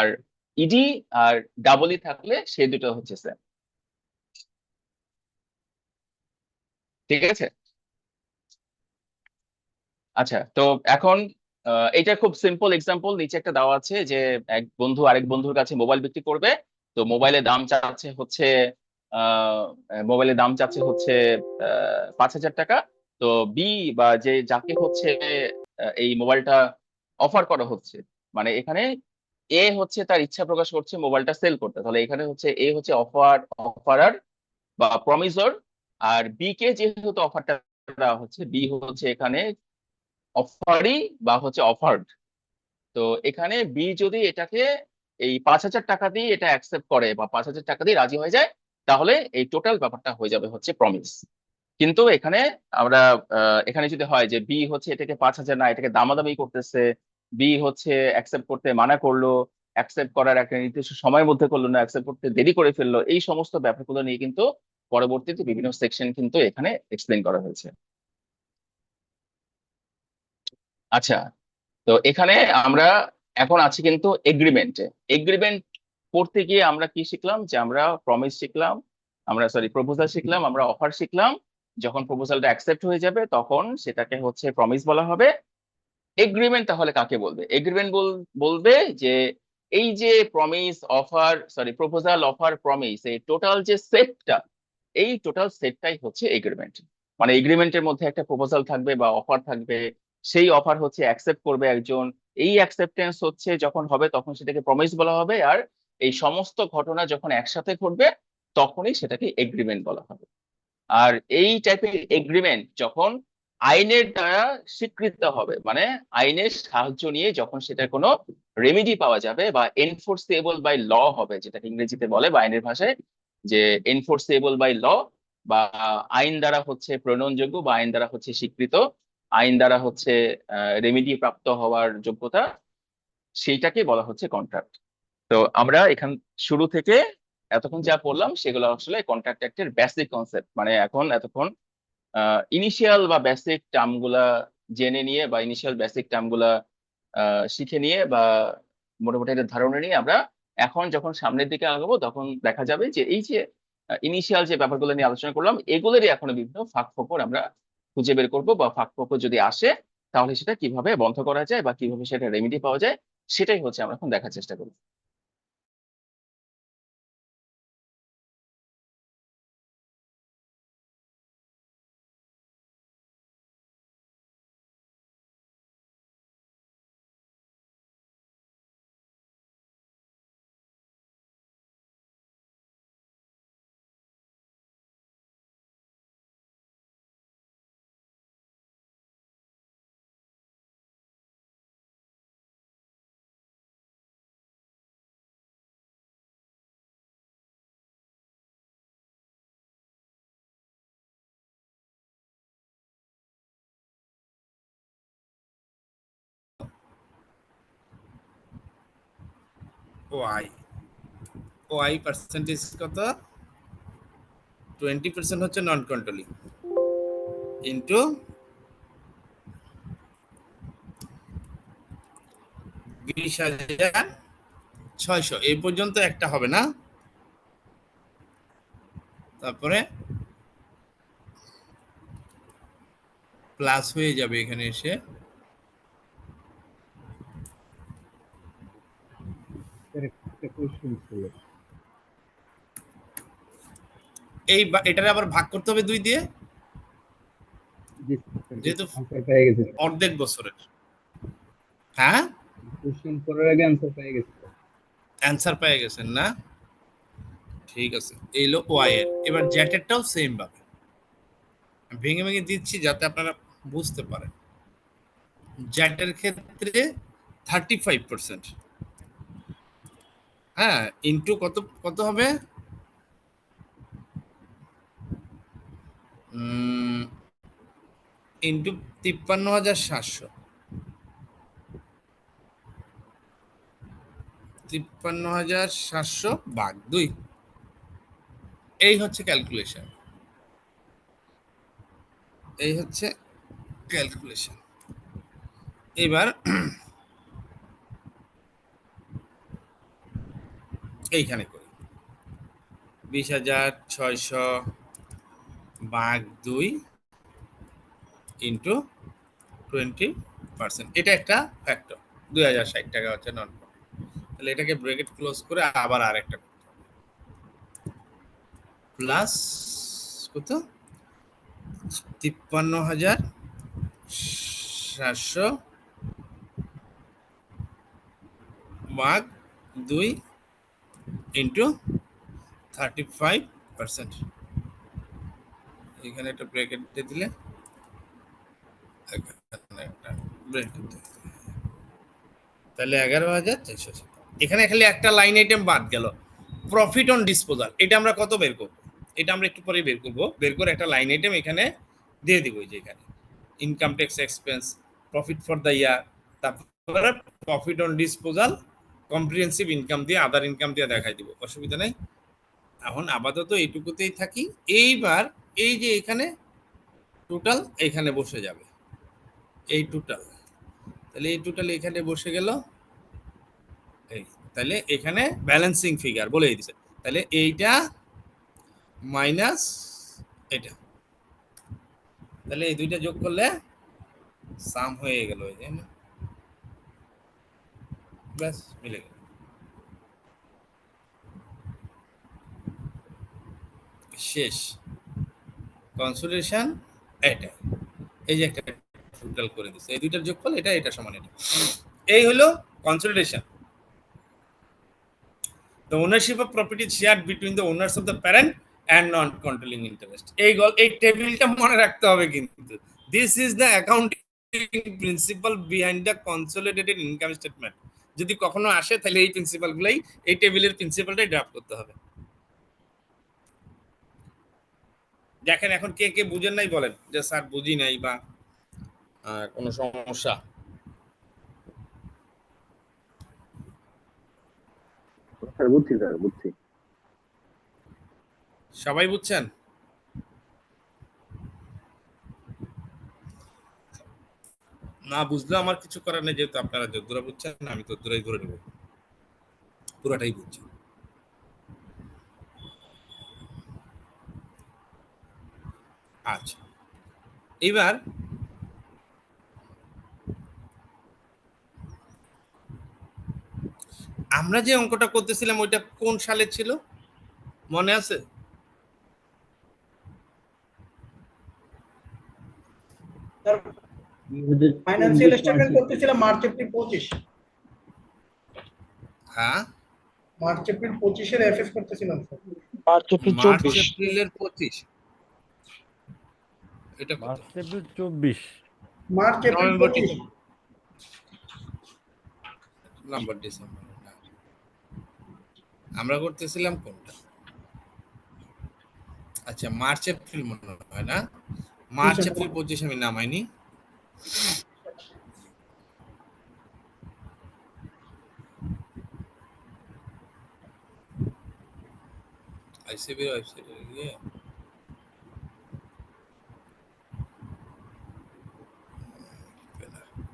R E D আর double E থাকলে সেই দুটো হচ্ছে সেম। ঠিক আছে। আচ্ছা, তো এখন এটা খুব সিম্পল এক্সাম্পল নিচে একটা দেওয়া আছে যে এক বন্ধু আরেক বন্ধুর কাছে মোবাইল বিক্রি করবে। তো মোবাইলের দাম চাচ্ছে হচ্ছে 5,000 টাকা। তো বি বা যাকে হচ্ছে এই মোবাইলটা অফার করা হচ্ছে, মানে এখানে এ হচ্ছে তার ইচ্ছা প্রকাশ করছে মোবাইলটা সেল করতে, তাহলে এখানে হচ্ছে এ হচ্ছে অফারার বা প্রমিসর, আর বি কে যেহেতু অফারটা দেওয়া হচ্ছে, বি হচ্ছে এখানে অফারই বা হচ্ছে অফার্ড। তো এখানে বি যদি এটাকে এই 5,000 টাকা দিয়ে এটা অ্যাকসেপ্ট করে বা 5,000 টাকা দিয়ে রাজি হয়ে যায়, তাহলে এই টোটাল ব্যাপারটা হয়ে যাবে হচ্ছে প্রমিস। কিন্তু এখানে আমরা এখানে যদি হয় যে বি হচ্ছে এটাকে 5,000 না, এটাকে দামাদামি করতেছে, বি হচ্ছে অ্যাকসেপ্ট করতে মানা করলো, অ্যাকসেপ্ট করার একটা নির্দিষ্ট সময়ের মধ্যে করলো না, অ্যাকসেপ্ট করতে দেরি করে ফেললো, এই সমস্ত ব্যাপারগুলো নিয়ে কিন্তু পরবর্তীতে বিভিন্ন সেকশন কিন্তু এখানে এক্সপ্লেন করা হয়েছে। আচ্ছা, তো এখানে আমরা এখন আছি কিন্তু এগ্রিমেন্টে। এগ্রিমেন্ট করতে গিয়ে আমরা কি শিখলাম, যে আমরা প্রমিস শিখলাম, আমরা সরি প্রপোজাল শিখলাম, আমরা অফার শিখলাম। যখন প্রপোজালটা অ্যাকসেপ্ট হয়ে যাবে তখন সেটাকে হচ্ছে প্রমিস বলা হবে। এগ্রিমেন্ট তাহলে কাকে বলবে? এগ্রিমেন্ট বলবে যে এই যে promise, offer, sorry proposal, offer, promise, এই টোটাল যে সেটটা, এই টোটাল সেটটাই হচ্ছে এগ্রিমেন্ট। মানে এগ্রিমেন্টের মধ্যে একটা প্রপোজাল থাকবে বা অফার থাকবে, সেই অফার হচ্ছে অ্যাকসেপ্ট করবে একজন, এই অ্যাকসেপ্টেন্স হচ্ছে যখন হবে তখন সেটাকে প্রমিস বলা হবে, আর এই সমস্ত ঘটনা যখন একসাথে ঘটবে তখনই সেটাকে এগ্রিমেন্ট বলা হবে। আর এই টাইপের এগ্রিমেন্ট যখন আইনের দ্বারা স্বীকৃত হবে, মানে আইনের সাহায্য নিয়ে যখন সেটা কোনো রেমেডি পাওয়া যাবে বা এনফোর্সেবল বাই ল হবে, যেটাকে ইংরেজিতে বলে বা আইনের ভাষায় যে এনফোর্সেবল বাই ল, বা আইন দ্বারা হচ্ছে প্রণয়নযোগ্য বা আইন দ্বারা হচ্ছে স্বীকৃত, আইন দ্বারা হচ্ছে রেমেডি প্রাপ্ত হওয়ার যোগ্যতা, সেইটাকে বলা হচ্ছে কন্ট্রাক্ট। তো আমরা এখান শুরু থেকে এতক্ষণ যা পড়লাম সেগুলো আসলে কন্ট্রাক্ট অ্যাক্টের বেসিক কনসেপ্ট, মানে এতক্ষণ ইনিশিয়াল বা বেসিক টার্ম গুলা জেনে নিয়ে বা ইনিশিয়াল বেসিক টার্ম গুলা শিখে নিয়ে বা মোটামুটি একটা ধারণা নিয়ে আমরা এখন যখন সামনের দিকে আগাবো তখন দেখা যাবে যে এই যে ইনিশিয়াল যে ব্যাপারগুলো নিয়ে আলোচনা করলাম এগুলোরই এখনো বিভিন্ন ফাঁক ফোকর আমরা খুঁজে বের করবো, বা ফাঁক ফোকর যদি আসে তাহলে সেটা কিভাবে বন্ধ করা যায় বা কিভাবে সেটা রেমেডি পাওয়া যায়, সেটাই হচ্ছে আমরা এখন দেখার চেষ্টা করবো। ওয়াই ওয়াই পার্সেন্টেজ কত? 20% হচ্ছে নন কন্ট্রোলিং ইন্টু 20,600, এই পর্যন্ত একটা হবে না, তারপরে প্লাস হয়ে যাবে এখানে এসে একটা কোশ্চেন ছিল। এটারে আবার ভাগ করতে হবে 2 দিয়ে, জি যেহেতু আনসার পেয়ে গেছে। অর্ধেক বছরের। হ্যাঁ, কোশ্চেন করার আগে আনসার পেয়ে গেছে। অ্যান্সার পেয়ে গেছেন না? ঠিক আছে, এই হলো ওয়াই এর। এবার জ্যাটেরটাও সেম ভাবে ভেঙে ভেঙে দিচ্ছি যাতে আপনারা বুঝতে পারেন। জ্যাটের ক্ষেত্রে 35%, হ্যাঁ, ইন্টু কত কত হবে? ইন্টু 53,700, 53,700 ভাগ 2, এই হচ্ছে ক্যালকুলেশন, এই হচ্ছে ক্যালকুলেশন। এবার এইখানে করি 20,600 ভাগ 2 ইন্টু 20%, এটা একটা ফ্যাক্টর, 2060 টাকা হচ্ছে নন। তাহলে এটাকে ব্র্যাকেট ক্লোজ করে আবার আরেকটা প্লাস কত 53,700 ভাগ 2 ইন্টু 35%। এখানে একটা ব্র্যাকেট দিয়ে দিলে এখানে একটা ব্র্যাকেট দিয়ে দিলে। তাহলে 11,400। এখানে খালি একটা লাইন আইটেম বাদ গেল, প্রফিট অন ডিসপোজাল। এটা আমরা কত বের করব? এটা আমরা একটু পরে বের করব। বের করে একটা লাইন আইটেম এখানে দিয়ে দিব, যে এখানে income tax expense, profit for the year, তারপরে profit on disposal, comprehensive income দিয়ে, আদার ইনকাম দিয়ে দেখাই দিব, অসুবিধা নেই। এখন আপাতত এইটুকুতেই থাকি। এইবার এই যে এখানে টোটাল এখানে বসে যাবে, এই টোটাল, তাহলে এই টোটাল এখানে বসে গেল। এই তাহলে এখানে ব্যালেন্সিং ফিগার বলে দিছে, তাহলে এইটা মাইনাস এটা, তাহলে এই দুইটা যোগ করলে সাম হয়ে গেল, এই যে ব্যাস মিলে গেল। শেষ কনসোলিডেশন এটা, এই যে একটা টোটাল করে দিছে, এই দুইটার যোগফল এটা, এটা সমান এটা। এই হলো consolidation. The ownership of property is shared between the owners of the parent and non-controlling interest. এই টেবিলটা মনে রাখতে হবে কিন্তু। This is the accounting principle behind the consolidated income statement. যদি কখনো আসে তাহলে এই প্রিন্সিপাল গুলাই, এই টেবিলের প্রিন্সিপালটাই ড্রাফট করতে হবে। দেখেন এখন কে কে বুঝেন নাই বলেন, যে স্যার বুঝি নাই বা কোনো সমস্যা। স্যার বুঝছি, স্যার বুঝছি। সবাই বুঝছেন? না বুঝলে আমার কিছু করার নেই, যেহেতু আপনারা যদ্দুরা বুঝছেন আমি তদ্দুরাই ধরে নেব, পুরাটাই বুঝছি। আচ্ছা, এবার আমরা যে অঙ্কটা করতেছিলাম ওইটা কোন সালে ছিল মনে আছে? ফাইন্যান্সিয়াল স্টেটমেন্ট করতেছিলাম মার্চ এপ্রিল 25। হ্যাঁ, মার্চ এপ্রিল 25 এর এফএস করতেছিলাম স্যার। মার্চ এপ্রিলের 25, এটা কত? March April 24, March April November 25। November December না। আমরা করতেছিলাম কোনটা? আচ্ছা, মার্চ এপ্রিল মনে হয় না, মার্চ এপ্রিল 25 আমি নামাইনি। আইসিবি ওয়েবসাইটে গিয়ে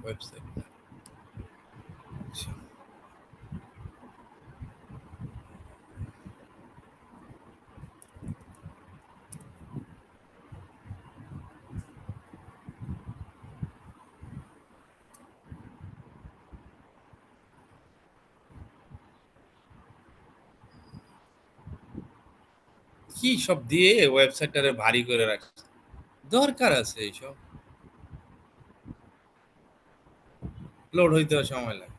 ওয়েবসাইট, আচ্ছা কি সব দিয়ে ওয়েবসাইটটারে ভারী করে রাখছে, দরকার আছে এইসব? লোড হইতে সময় লাগে।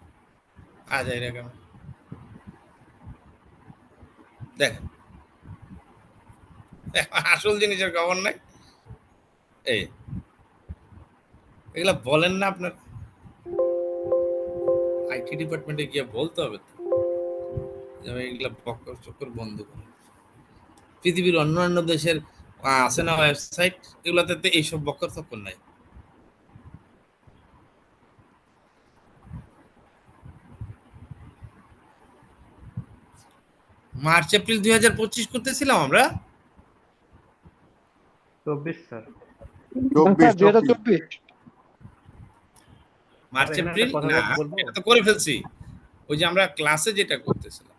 আজ এই রকম দেখেন, আসল জিনিসের খবর নাই। এই এগুলা বলেন না আপনার আইটি ডিপার্টমেন্টে গিয়ে বলতে হবে তো, যে এগুলা বকর চক্কর বন্ধ করুন। পৃথিবীর অন্যান্য দেশের আছে না ওয়েবসাইট, এগুলাতে তো এইসব বকর চক্কর নাই। মার্চ এপ্রিল 2025 করতেছিলাম আমরা। 24 স্যার। 2024 মার্চ এখানে এপ্রিল একটা কথা না, বলবো? এটা তো করে ফেলছি। ওই যে আমরা ক্লাসে যেটা করতেছিলাম,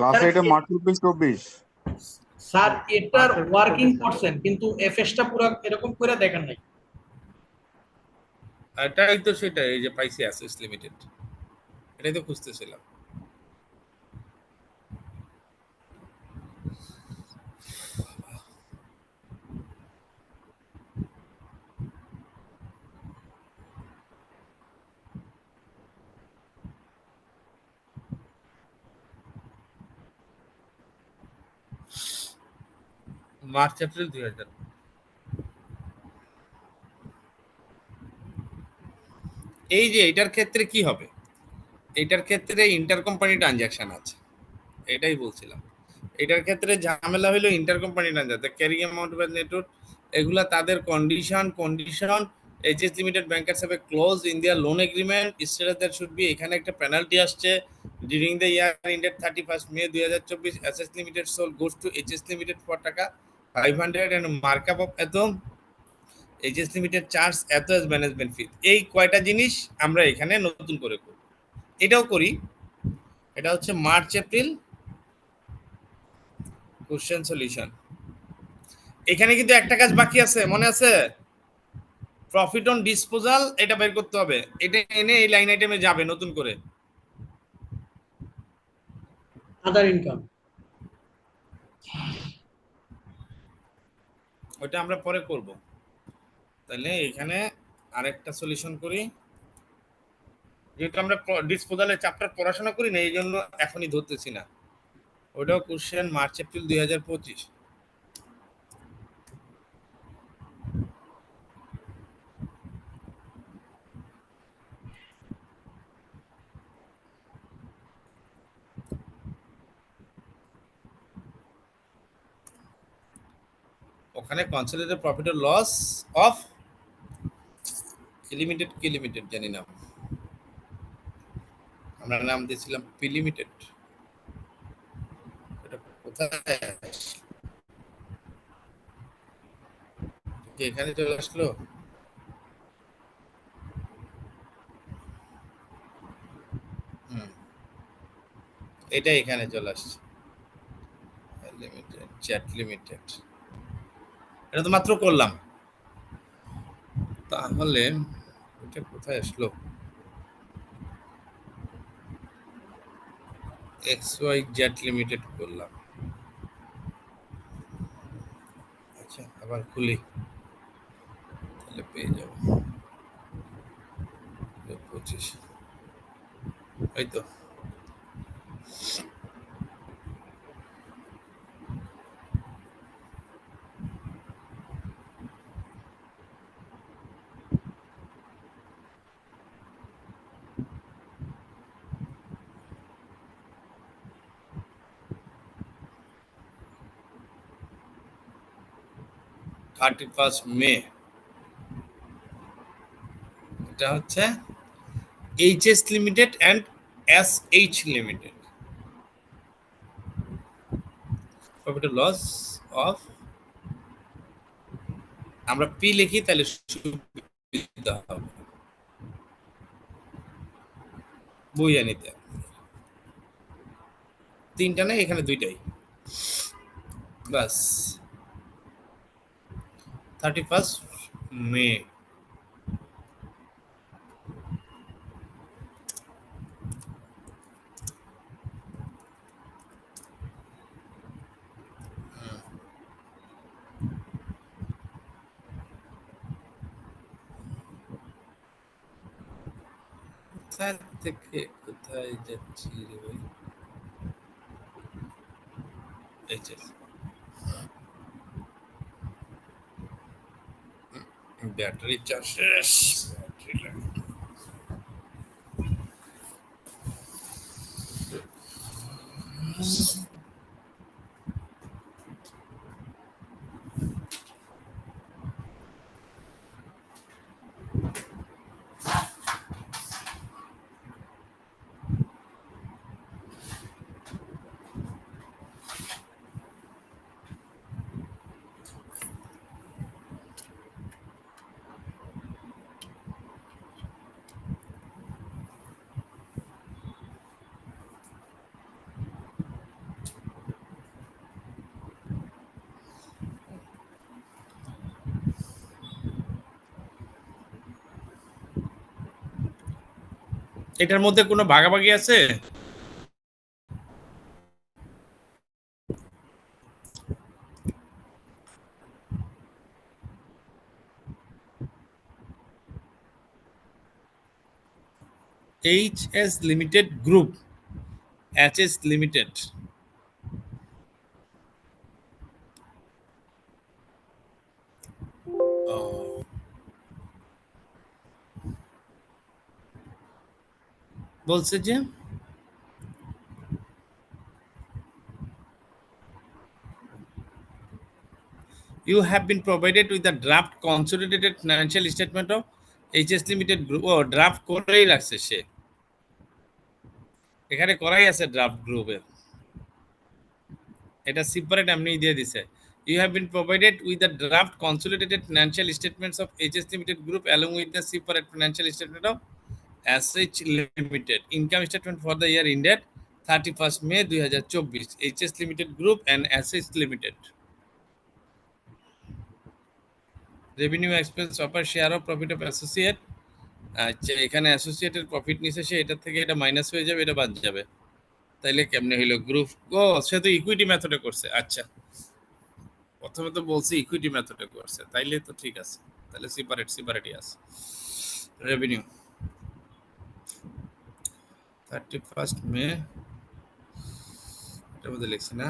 ক্লাসে এটা মার্চ এপ্রিল 24। স্যার এটার মার্চ এপ্রিল ওয়ার্কিং 24 স্যার। করছেন কিন্তু এফএসটা পুরো এরকম করে দেখেন নাই। এটাই তো সেটা, এই যে পাইছি অ্যাসেস লিমিটেড, এটাই তো খুঁজতেছিলাম। March April 2000। এই যে এটার ক্ষেত্রে কি হবে, এটার ক্ষেত্রে ইন্টার কোম্পানি ট্রানজাকশন আছে, এটাই বলছিলাম। এটার ক্ষেত্রে ঝামেলা হলো inter company transaction, carrying amount বা নেটওয়ার্ক, এগুলা তাদের condition HS limited bankers have close in their loan agreement status that should be. এখানে একটা পেনাল্টি আসছে, during the year ended 31 May 2024 SS limited sold goods to HS limited for taka 500 and markup of এত HS limited charge এত as management fee. এই কয়টা জিনিস আমরা এখানে নতুন করে করব, এটাও করি। এটা হচ্ছে মার্চ এপ্রিল কোশ্চেন সলিউশন। এখানে কিন্তু একটা কাজ বাকি আছে, মনে আছে? প্রফিট অন ডিসপোজাল, এটা বের করতে হবে। এটা এনে এই লাইন আইটেমে যাবে নতুন করে। আদার ইনকাম ওটা আমরা পরে করব। তাহলে এখানে আরেকটা সলিউশন করি, যেহেতু আমরা ডিসপোজালের চ্যাপ্টার পড়াশোনা করি না, এই জন্য এখনই ধরতেছি না। ওটাও কোশ্চেন মার্চ এপ্রিল 2025। ওখানে consolidated profit or loss of limited, কি লিমিটেড জানি না, আমরা নাম দিয়েছিলাম পি লিমিটেড। এটা কোথায় কি এখানে চলে আসলো? হুম, এটা এখানে চলে আসছে লিমিটেড, চ্যাট লিমিটেড। এটা তো মাত্র করলাম, তাহলে এটা কোথায় আসলো? এক্স ওয়াই জেড লিমিটেড করলাম। আচ্ছা, আবার খুলি, তাহলে পেয়ে যাবো 25। এই তো মে। এটা হচ্ছে HS limited and SH limited, profit loss of, আমরা পি লিখি তাহলে সুবিধা হবে বুঝে নিতে। তিনটা না, এখানে দুইটাই, বাস। 31 মে। কোথায় থেকে কোথায় যাচ্ছি রে ভাই? এই যে ব্যাটারি চার্জ শেষ, ব্যাটারি লাগে। এটার মধ্যে কোনো ভাগাভাগি আছে? HS limited group, HS limited, বলছে যে you have been provided with the draft consolidated financial statement of HS limited group. ও ড্রাফট করেই রাখছে সে, এখানে করাই আছে ড্রাফট গ্রুপের, এটা সেপারেট এমনি দিয়ে দিছে। You have been provided with the draft consolidated financial statements of HS limited group along with the separate financial statement of SH limited income statement for the year ended 31st May 2024 HS limited group and SH limited revenue expense upper share of profit of associate। আচ্ছা, এখানে associated profit নিছে সে, এটা থেকে এটা minus হয়ে যাবে, এটা বাদ যাবে। তাইলে কেমনে হইলো গ্রুপ? ও সে তো ইকুইটি মেথডে করছে। আচ্ছা, প্রথমে তো বলছি ইকুইটি মেথডে করছে, তাইলে তো ঠিক আছে, তাহলে সেপারেটই আছে। রেভিনিউ 31st মে, এটার মধ্যে লিখছি না,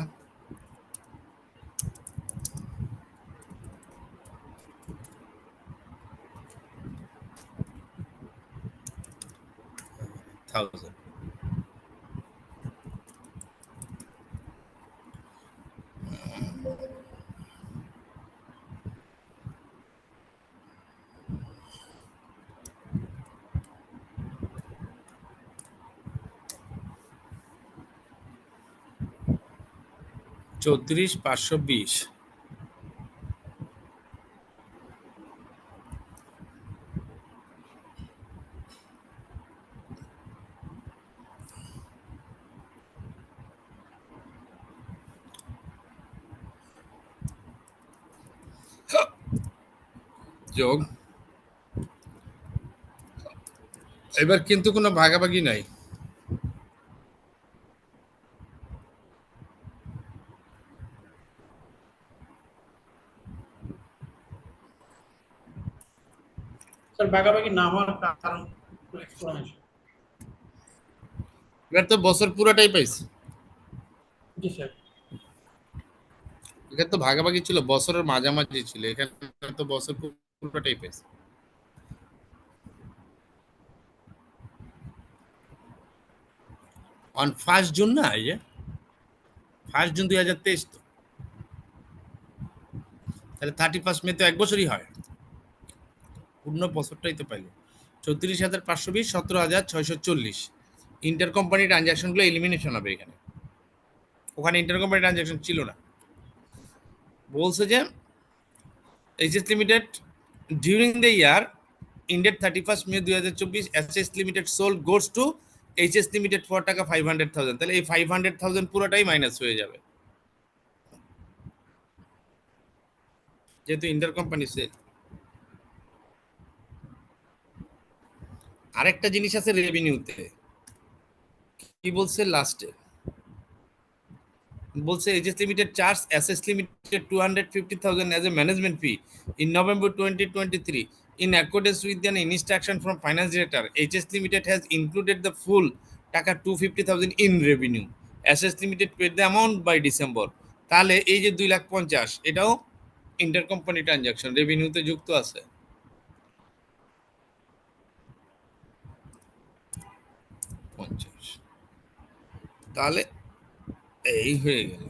থাউজেন্ড। চৌত্রিশ 520, যোগ, এবার কিন্তু কোনো ভাগাভাগি নাই। স্যার ভাগাভাগি না হওয়ার কারণ explanation। এবার তো বছর পুরোটাই পাইছে, জি স্যার। এখানে তো ভাগাভাগি ছিল বছরের মাঝামাঝি ছিল, এখানে তো বছর পুরোটাই পাইছে। অন 1 জুন না, এই যে 1 জুন 2023, তো তাহলে 31 মে তো এক বছরই হয়, পূর্ণ বছরটাই তো পাইলো। 34,520, 17,640 ইন্টার কোম্পানি ট্রানজাকশনগুলো এলিমিনেশন হবে এখানে, ওখানে ইন্টার কোম্পানি ট্রানজাকশন ছিল না। বলছে যে HS limited during the year ended 31st May 2024 SS limited sold goods to HS limited for টাকা 500,000, তাহলে এই 500,000 পুরোটাই মাইনাস হয়ে যাবে যেহেতু ইন্টার কোম্পানি সেল। আরেকটা জিনিস আছে রেভিনিউতে, কি বলছে লাস্টে, বলছে HS limited charge SS limited 250,000 as a management fee in November 2023 in accordance with an instruction from finance director. HS Limited has included the full টাকা 250,000 in revenue. SS Limited paid the amount by December. তাহলে এই যে 2,50,000 এটাও inter company transaction রেভিনিউতে যুক্ত আছে। তাহলে এই হয়ে গেল।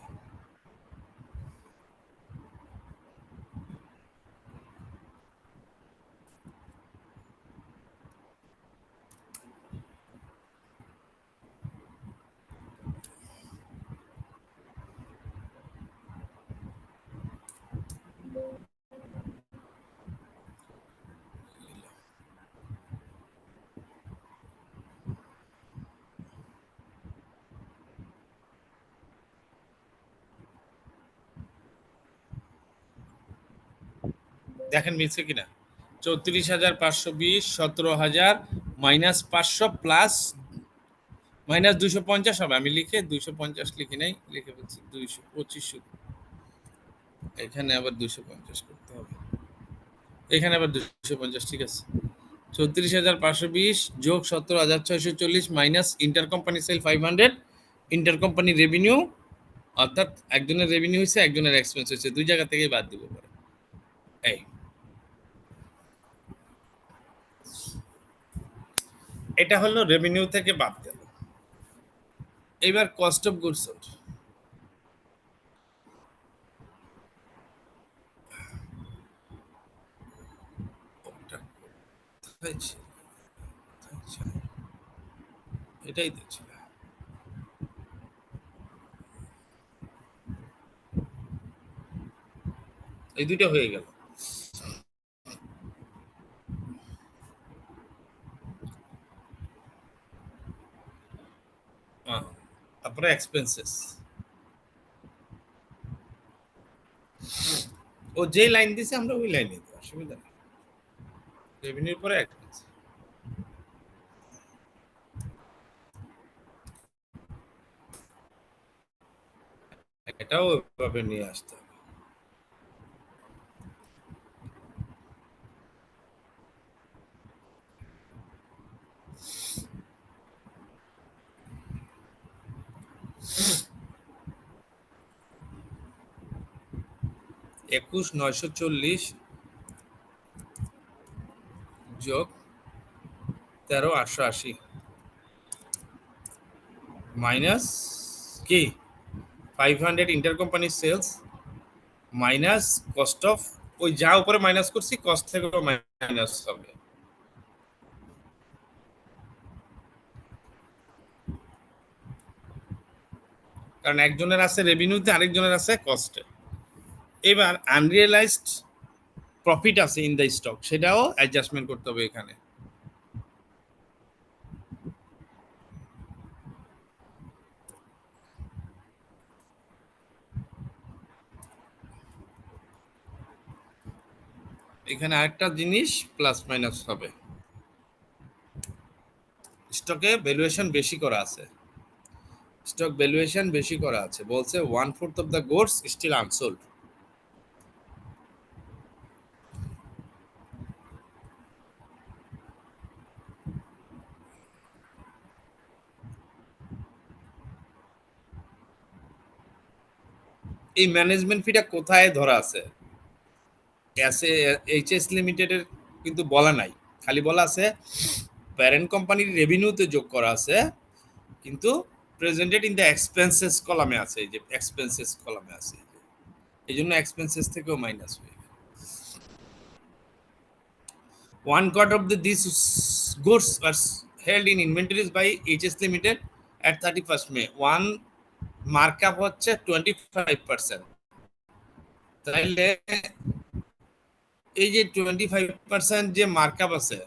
দেখেন মিলছে কিনা, 34,520, 17,000 -500 প্লাস -250 হবে। আমি লিখে 250 লিখি নাই, লিখে বলছি 225। এখানে আবার 250 করতে হবে, এখানে আবার 250, ঠিক আছে। ৩৪,৫২০ যোগ ১৭,৬৪০ minus inter company sale 500, inter company revenue, অর্থাৎ একজনের রেভিনিউ হয়েছে, একজনের এক্সপেন্স হয়েছে, দুই জায়গা থেকেই বাদ দিব পরে। এই এটা হলো রেভিনিউ থেকে বাদ গেল। এবার কস্ট অফ গুডস সোল্ড। এটাই তো ছিল। এই দুইটা হয়ে গেল। তারপরে এক্সপেন্সেস, ও যে লাইন দিছে আমরা ওই লাইনে দিব, অসুবিধা নেই। রেভিনিউর পরে এক্সপেন্স, এটাও ওইভাবে নিয়ে আসতে হবে। $২১,৯৪০ যোগ ১৩,৮৮০ মাইনাস কি 500 inter company sales minus cost of, ওই যা উপরে মাইনাস করছি কস্ট থেকেও মাইনাস হবে। কারণ একজনের আছে রেভিনিউতে, আরেকজনের আছে কস্টে। এবার আনরিয়েলাইজড প্রফিট আছে ইন দ্য স্টক, সেটাও অ্যাডজাস্টমেন্ট করতে হবে এখানে। এখানে আরেকটা জিনিস প্লাস মাইনাস হবে, স্টকে ভ্যালুয়েশন বেশি করা আছে, স্টক ভ্যালুয়েশন বেশি করা আছে, বলছে 1/4 of the goods still unsold. এই ম্যানেজমেন্ট ফিটা কোথায় ধরা আছে? এইচএস লিমিটেডের কিন্তু বলা নাই, খালি বলা আছে প্যারেন্ট কোম্পানির রেভিনিউতে যোগ করা আছে, কিন্তু প্রেজেন্টেড ইন দ্য এক্সপেন্সেস কলামে আছে, এই যে এক্সপেন্সেস কলামে আছে, এই জন্য এক্সপেন্সেস থেকেও মাইনাস হয়ে গেল। 1/4 of these goods were held in inventories by HS Limited at 31st May. One markup হচ্ছে 25%। তাইলে এই যে 25% যে মার্কআপ আছে,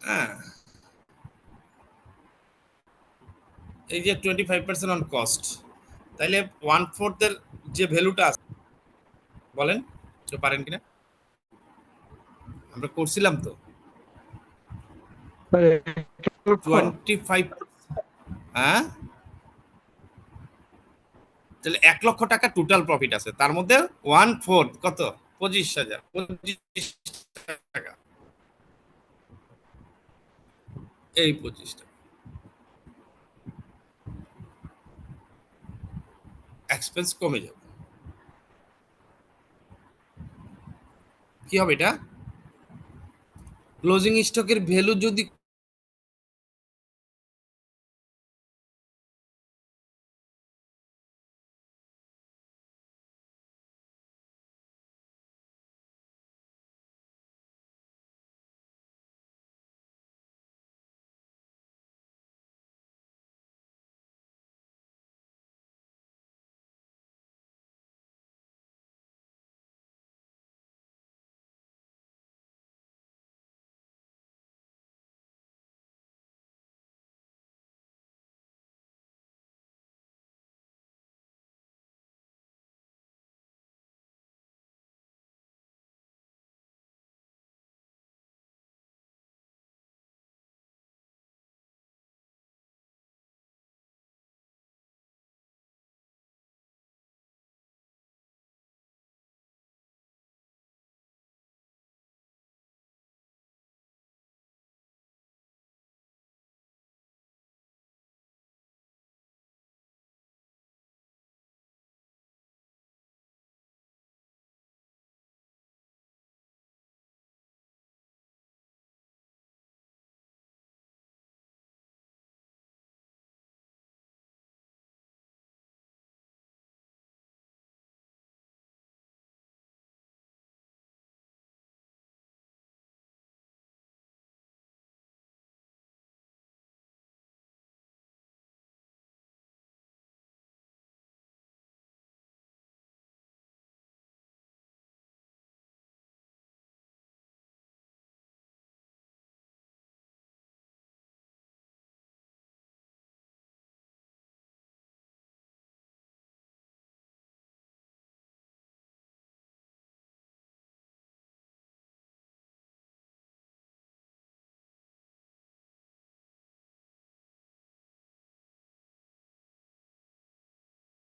হ্যাঁ, এই যে 25% অন কস্ট, তাইলে 1/4 এর যে ভ্যালুটা আছে, বলেন তো পারেন কিনা? আমরা করছিলাম তো 25, হ্যাঁ, তাহলে 1,00,000 টাকা টোটাল প্রফিট আছে, তার মধ্যে 1/4 কত 25,000 টাকা, এই 25 টাকা এক্সপেন্স কমে যাবে। কি হবে এটা? ক্লোজিং স্টকের ভ্যালু যদি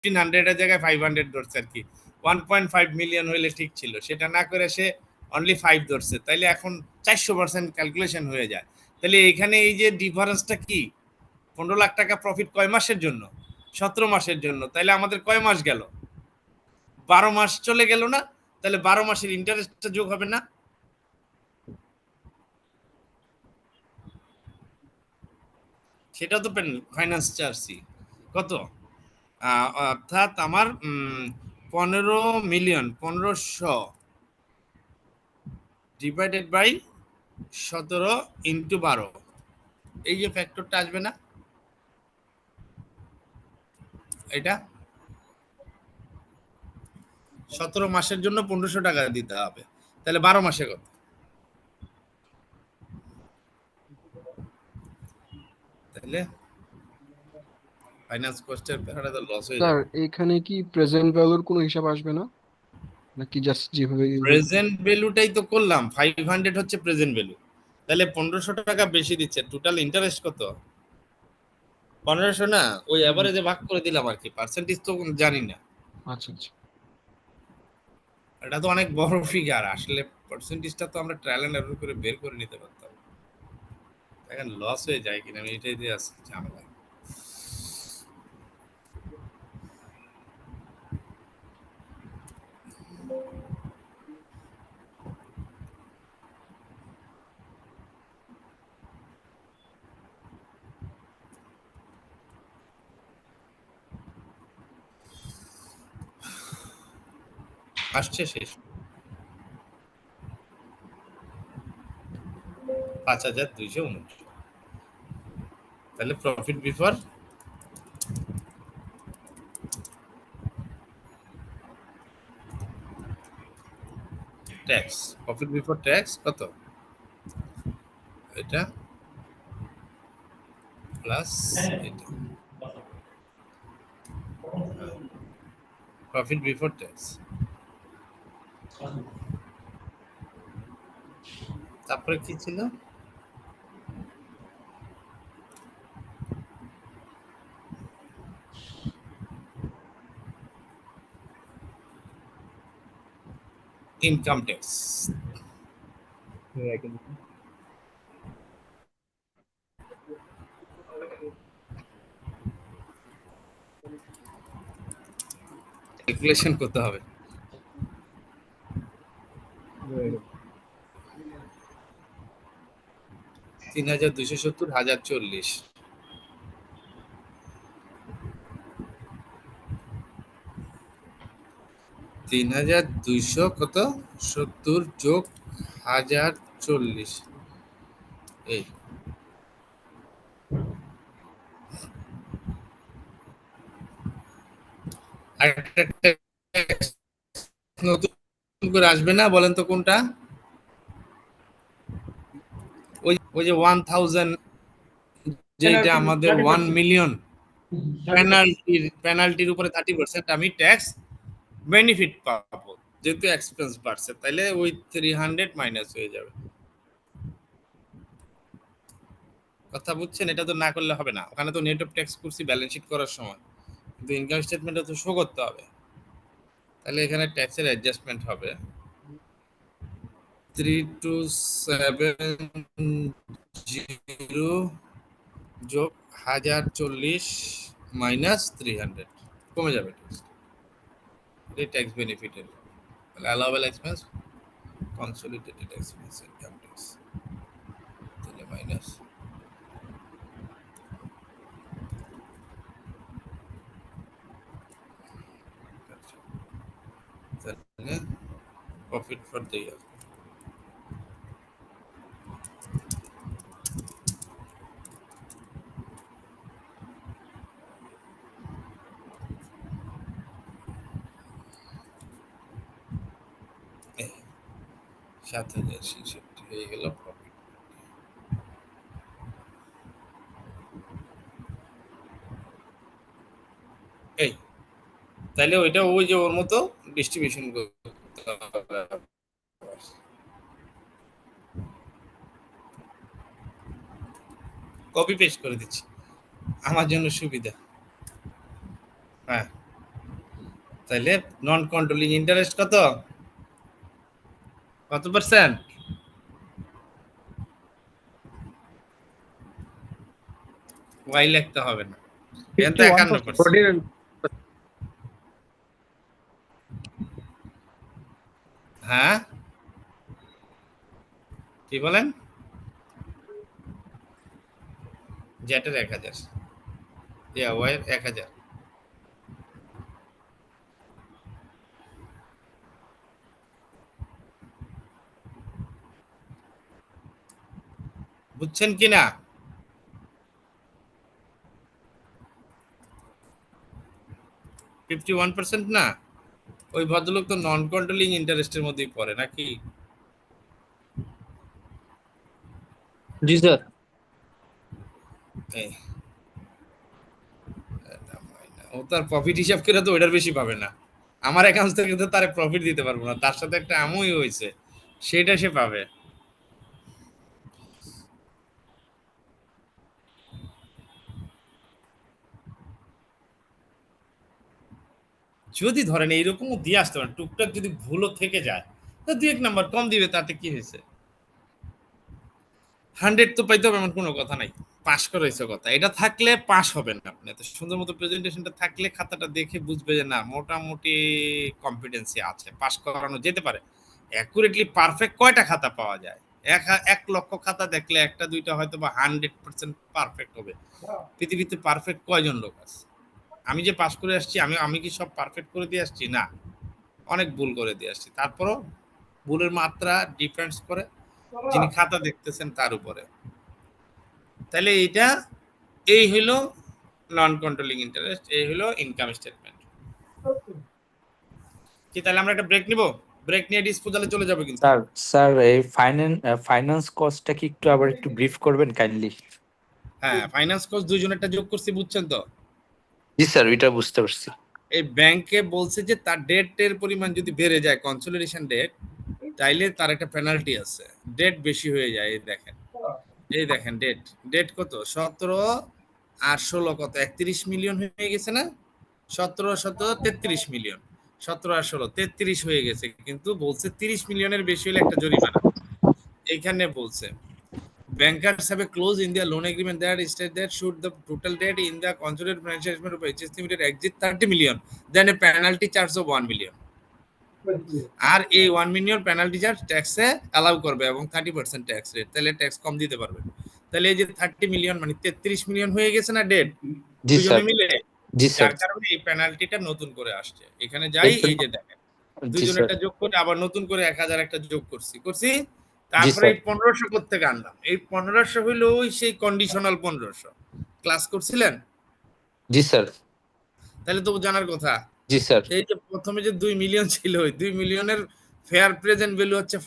1500 এর জায়গায় 500 ধরছে আর কি, 1.5 মিলিয়ন হইলে ঠিক ছিল, সেটা না করে সে অনলি 5 ধরছে, তাইলে এখন 400% ক্যালকুলেশন হয়ে যায়। তাহলে এখানে এই যে ডিফারেন্সটা কি, 15 লাখ টাকা প্রফিট কয় মাসের জন্য? 17 মাসের জন্য। তাইলে আমাদের কয় মাস গেল? 12 মাস চলে গেল না? তাহলে 12 মাসের ইন্টারেস্টটা যোগ হবে না? সেটা তো ফাইন্যান্স চার্জই কত, অর্থাৎ আমার 15 মিলিয়ন 1500 ডিভাইডেড বাই 17 ইন্টু 12, এই যে ফ্যাক্টরটা আসবে না, এটা 17 মাসের জন্য 1500 টাকা দিতে হবে, তাহলে 12 মাসে কত? তাহলে ফাইন্যান্স কস্টের পেছনে তো লস হয়ে স্যার যাবে। এখানে কি প্রেজেন্ট ভ্যালুর কোনো হিসাব আসবে না, নাকি জাস্ট যেভাবে প্রেজেন্ট ভ্যালুটাই তো করলাম, 500 হচ্ছে প্রেজেন্ট ভ্যালু, তাহলে 1500 টাকা বেশি দিচ্ছে, টোটাল ইন্টারেস্ট কত? 1500 না, ওই এভারেজে ভাগ করে দিলাম আর কি, পার্সেন্টেজ তো জানি না। আচ্ছা আচ্ছা। এটা তো অনেক বড় ফিগার, আসলে পার্সেন্টেজটা তো আমরা ট্রায়াল এন্ড এরর করে বের করে নিতে পারতাম, এখন লস হয়ে যায় কিনা আমি এটাই দিয়ে আসছি ঝামেলা। আসছে শেষ, 5229, তাহলে profit before tax, profit before tax কত? এটা প্লাস এটা, প্রফিট বিফোর ট্যাক্স, তারপরে কি ছিল? Income tax. ক্যালকুলেশন করতে হবে। 3270 1040, 3200 কত 70 যোগ 1040, এই আরেকটা tax নতুন করে আসবে না, বলেন তো কোনটা? ওই ওই যে 1000, যেটা আমাদের 1 মিলিয়ন পেনাল্টির উপরে 30% আমি ট্যাক্স বেনিফিট পাবো, যেহেতু এক্সপেন্স বাড়ছে, তাইলে ওই 300 মাইনাস হয়ে যাবে। কথা বুঝছেন? এটা তো না করলে হবে না, ওখানে তো নেট অফ ট্যাক্স করছি ব্যালেন্স শিট করার সময়, কিন্তু ইনকাম স্টেটমেন্টে তো শো করতে হবে, তাহলে এখানে ট্যাক্সের অ্যাডজাস্টমেন্ট হবে 3270 যোগ 1040 মাইনাস 300, কমে যাবে ট্যাক্স, এই ট্যাক্স বেনিফিটের, তাহলে allowable expense consolidated expense income tax, তাহলে মাইনাস তাহলে প্রফিট ফর দ্য ইয়ার। এই 7066 হয়ে গেল প্রফিট। এই তাহলে ওইটা ওই যে ওর মতো ডিস্ট্রিবিউশন করতে হবে। কপি পেস্ট করে দিচ্ছি আমার জন্য সুবিধা। হ্যাঁ তাহলে নন কন্ট্রোলিং ইন্টারেস্ট কত পার্সেন্ট? ওয়াই লিখতে হবে না, এখানে তো 51%। হ্যাঁ কি বলেন? জেটের 1000, ওয়াই 1000। বুঝছেন কি না? %51 না, ওই ভদ্রলোক তো নন কন্ট্রোলিং ইন্টারেস্টের মধ্যেই পড়ে নাকি? জি স্যার। এই, ও তার প্রফিট হিসাব করে তো ওইটার বেশি পাবে না। আমার অ্যাকাউন্ট থেকে তো তার প্রফিট দিতে পারবো না, তার সাথে একটা আমই হয়েছে, সেটা সে পাবে। যদি ধরেন এইরকম দিয়ে আসতে পারেন, টুকটাক যদি ভুলও থেকে যায় তো 2-1 নাম্বার কম দিবে, তাতে কি হয়েছে? 100 তো পাইতে হবে এমন কোনো কথা নাই, পাস করাইছে কথা। এটা থাকলে পাস হবেন না আপনি, এত সুন্দর মতো প্রেজেন্টেশনটা থাকলে খাতাটা দেখে বুঝবে যে না মোটামুটি কম্পিটেন্সি আছে, পাস করানো যেতে পারে। অ্যাকুরেটলি পারফেক্ট কয়টা খাতা পাওয়া যায়? 1 লক্ষ খাতা দেখলে একটা দুইটা হয়তো বা 100% পারফেক্ট হবে। পৃথিবীতে পারফেক্ট কয়জন লোক আছে? আমি যে পাস করে আসছি, আমি কি সব পারফেক্ট করে দিয়ে আসছি? না, অনেক ভুল করে দিয়ে আসছি। তারপরও ভুলের মাত্রা ডিফারেন্স করে যিনি খাতা দেখতেছেন তার উপরে। তাহলে এইটা, এই হইলো নন কন্ট্রোলিং ইন্টারেস্ট, এই হইলো ইনকাম স্টেটমেন্ট। কি তাহলে আমরা একটা ব্রেক নিব? ব্রেক নিয়ে ডিসপোজালে চলে যাবে কিন্তু। স্যার স্যার এই ফাইন্যান্স কস্টটা কি একটু আবার একটু ব্রিফ করবেন কাইন্ডলি? হ্যাঁ, ফাইন্যান্স কস্ট দুইজনেরটা যোগ করছি, বুঝছেন তো? জি স্যার, ওইটা বুঝতে পারছি। এই ব্যাংকে বলছে যে তার ডেটের পরিমাণ যদি বেড়ে যায়, কনসলিডেশন ডেট, তাইলে তার একটা পেনাল্টি আছে। ডেট বেশি হয়ে যায়, এই দেখেন ডেট কত, 17 আর 16 কত, 31 মিলিয়ন হয়ে গেছে না? 17 33 মিলিয়ন, 17 আর 16 33 হয়ে গেছে, কিন্তু বলছে 30 মিলিয়নের বেশি হলে একটা জরিমানা। এইখানে বলছে bankers have a clause in their loan agreement that states that should the total debt in the consolidated financial statement of HSC Limited exceed 30 million, then a penalty charge of 1 million. আর এই 1 million penalty charge ট্যাক্সে allow করবে এবং 30% tax rate, তাহলে tax কম দিতে পারবে। তাহলে এই যে 30 মিলিয়ন মানে 33 মিলিয়ন হয়ে গেছে না ডেট, জি স্যার। দুজনে মিলে, জি স্যার। যার কারণে এই পেনাল্টিটা নতুন করে আসছে। এখানে যাই, এই যে দেখেন জি দুজনেরটা স্যার। যোগ করে আবার নতুন করে 1000 একটা যোগ করছি। জি তারপরে স্যার। এই 1500 কোত্থেকে আনলাম? এই 1500 হইলো ওই সেই কন্ডিশনাল 1500। ক্লাস করছিলেন? জি স্যার। তাহলে তো জানার কথা। জি স্যার। এই যে প্রথমে যে 2 মিলিয়ন ছিল, ওই 2 মিলিয়নের ফেয়ার প্রেজেন্ট ভ্যালু হচ্ছে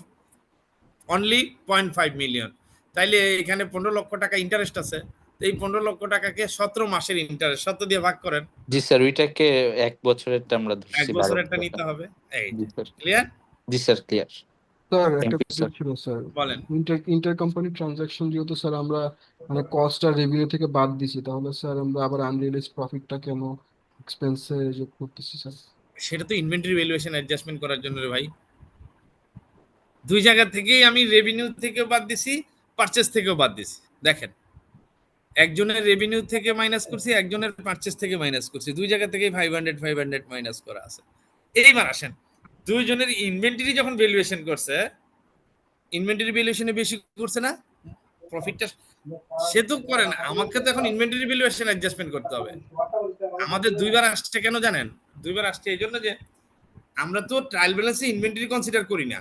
অনলি 0.5 মিলিয়ন। তাইলে এখানে 15 লক্ষ টাকা ইন্টারেস্ট আছে। তো এই 15 লক্ষ টাকাকে 17 মাসের ইন্টারেস্ট 17 দিয়ে ভাগ করেন। জি স্যার, ওইটাকে 1 বছরেরটা আমরা 1 ধরছি 12 বছরেরটা টাকা। নিতে হবে। এই জি স্যার। ক্লিয়ার? জি স্যার, ক্লিয়ার। স্যার থ্যাংক একটা ইউ বিষয় স্যার। ছিল স্যার, বলেন। ইন্টার কোম্পানি ট্রানজাকশন যেহেতু স্যার আমরা মানে কস্ট আর রেভিনিউ থেকে বাদ দিছি, তাহলে স্যার আমরা আবার আনরিয়েলাইজড প্রফিটটা কেন এক্সপেন্সে যোগ করতেছি স্যার? সেটা তো ইনভেন্টরি ভ্যালুয়েশন অ্যাডজাস্টমেন্ট করার জন্য রে ভাই। দুই জায়গা থেকেই আমি রেভিনিউ থেকেও বাদ দিছি, পারচেজ থেকেও বাদ দিছি। দেখেন, একজনের রেভিনিউ থেকে মাইনাস করছি, একজনের পারচেজ থেকে মাইনাস করছি, দুই জায়গা থেকেই 500 মাইনাস করা আছে। এইবার আসেন, দুইজনের ইনভেন্টরি যখন ভ্যালুয়েশন করছে, ইনভেন্টরি ভ্যালুয়েশনে বেশি করছে না প্রফিটটা? সে তো করে না, আমাকে তো এখন ইনভেন্টরি ভ্যালুয়েশন অ্যাডজাস্টমেন্ট করতে হবে। আমাদের দুইবার আসছে কেন জানেন? দুইবার আসছে এই জন্য যে আমরা তো ট্রায়াল ব্যালেন্সে ইনভেন্টরি কনসিডার করি না।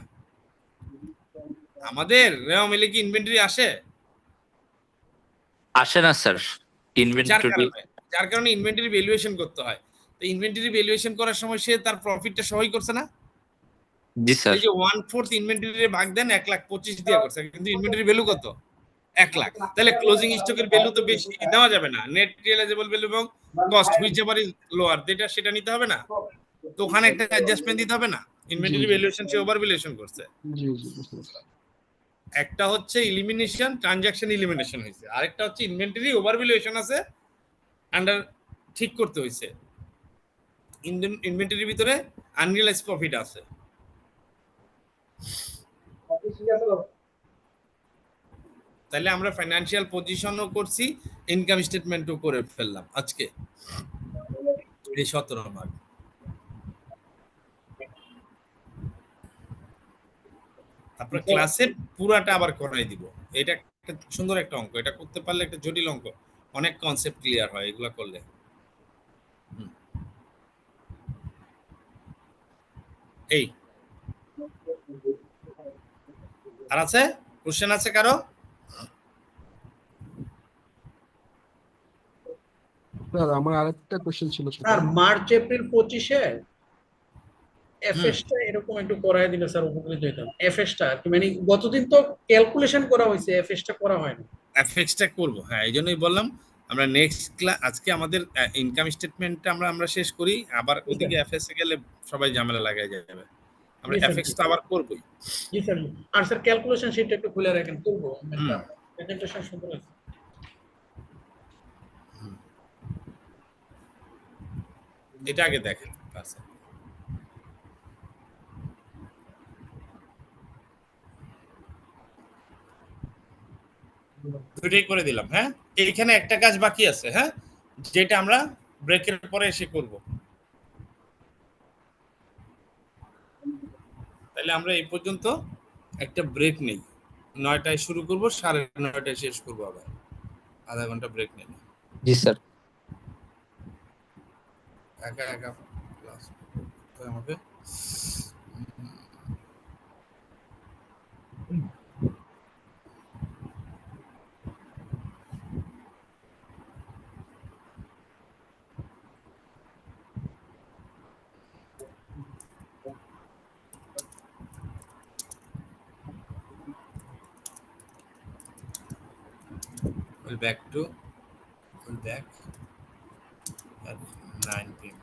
আমাদের রেওয়া মিলে কি ইনভেন্টরি আসে? আসে না স্যার যার ইনভেন্টরি। কারণে যার কারণে ইনভেন্টরি ভ্যালুয়েশন করতে হয়। তো ইনভেন্টরি ভ্যালুয়েশন করার সময় সে তার প্রফিটটা সহই করছে না? জি স্যার। এই যে 1/4 ইনভেন্টরি ভাগ দেন 1,25,000 দিয়ে করছে, কিন্তু ইনভেন্টরি ভ্যালু কত? 1 লাখ। তাহলে ক্লোজিং স্টকের ভ্যালু তো বেশি দেওয়া যাবে না। নেট রিয়ালাইজেবল ভ্যালু এবং cost which ever is lower, সেটা নিতে হবে না? তো ওখানে একটা অ্যাডজাস্টমেন্ট দিতে হবে না? জি ইনভেন্টরি জি ভ্যালুয়েশন সে ওভার ভ্যালুয়েশন করছে। জি জি বুঝতে পারছি। একটা হচ্ছে ইলিমিনেশন, ট্রানজাকশন ইলিমিনেশন হয়েছে, আরেকটা হচ্ছে ইনভেন্টরি ওভার ভ্যালুয়েশন আছে, আন্ডার ঠিক করতে হয়েছে। ইনভেন্টরির ভিতরে আনরিয়েলাইজ প্রফিট আছে। তাহলে আমরা ফাইন্যান্সিয়াল পজিশনও করছি, ইনকাম স্টেটমেন্টও করে ফেললাম আজকে এই 17 মার্চ। তারপরে ক্লাসে পুরাটা আবার করাই দিব। এটা একটা সুন্দর একটা অঙ্ক, এটা করতে পারলে একটা জটিল অঙ্ক, অনেক কনসেপ্ট ক্লিয়ার হয় এগুলা করলে। এই আর আছে কোশ্চেন আছে কারো? স্যার আমার আরেকটা কোশ্চেন ছিল স্যার সেটা। মার্চ এপ্রিল 25-এ এফএস টা এরকম একটু করায় দিলে স্যার উপকৃত হইতাম। এফএস টা মানে গতদিন তো ক্যালকুলেশন করা হয়েছে, এফএস টা করা হয়নি। এফএক্সটা করব, হ্যাঁ এই জন্যই বললাম আমরা নেক্সট ক্লাস, আজকে আমাদের ইনকাম স্টেটমেন্টটা আমরা শেষ করি, আবার ওদিকে এফএস এ গেলে সবাই ঝামেলা লাগাই যাবে। আমরা জি স্যার, এফএক্স তো আবার করবই। জি স্যার। আর স্যার ক্যালকুলেশন শিটটা একটু খুলে রাখেন, করবো একটা প্রেজেন্টেশন সুন্দর আছে। এটা আগে দেখেন ক্লাসে। দুইটাই করে দিলাম, হ্যাঁ এইখানে একটা কাজ বাকি আছে, হ্যাঁ যেটা আমরা ব্রেকের পরে এসে করব। তাহলে আমরা এই পর্যন্ত একটা ব্রেক নেই, 9টায় শুরু করব, 9:30টায় শেষ করব, আবার আধা ঘন্টা ব্রেক নেই। জি স্যার। একা একা ক্লাস আমাকে we'll back at 9 p.m.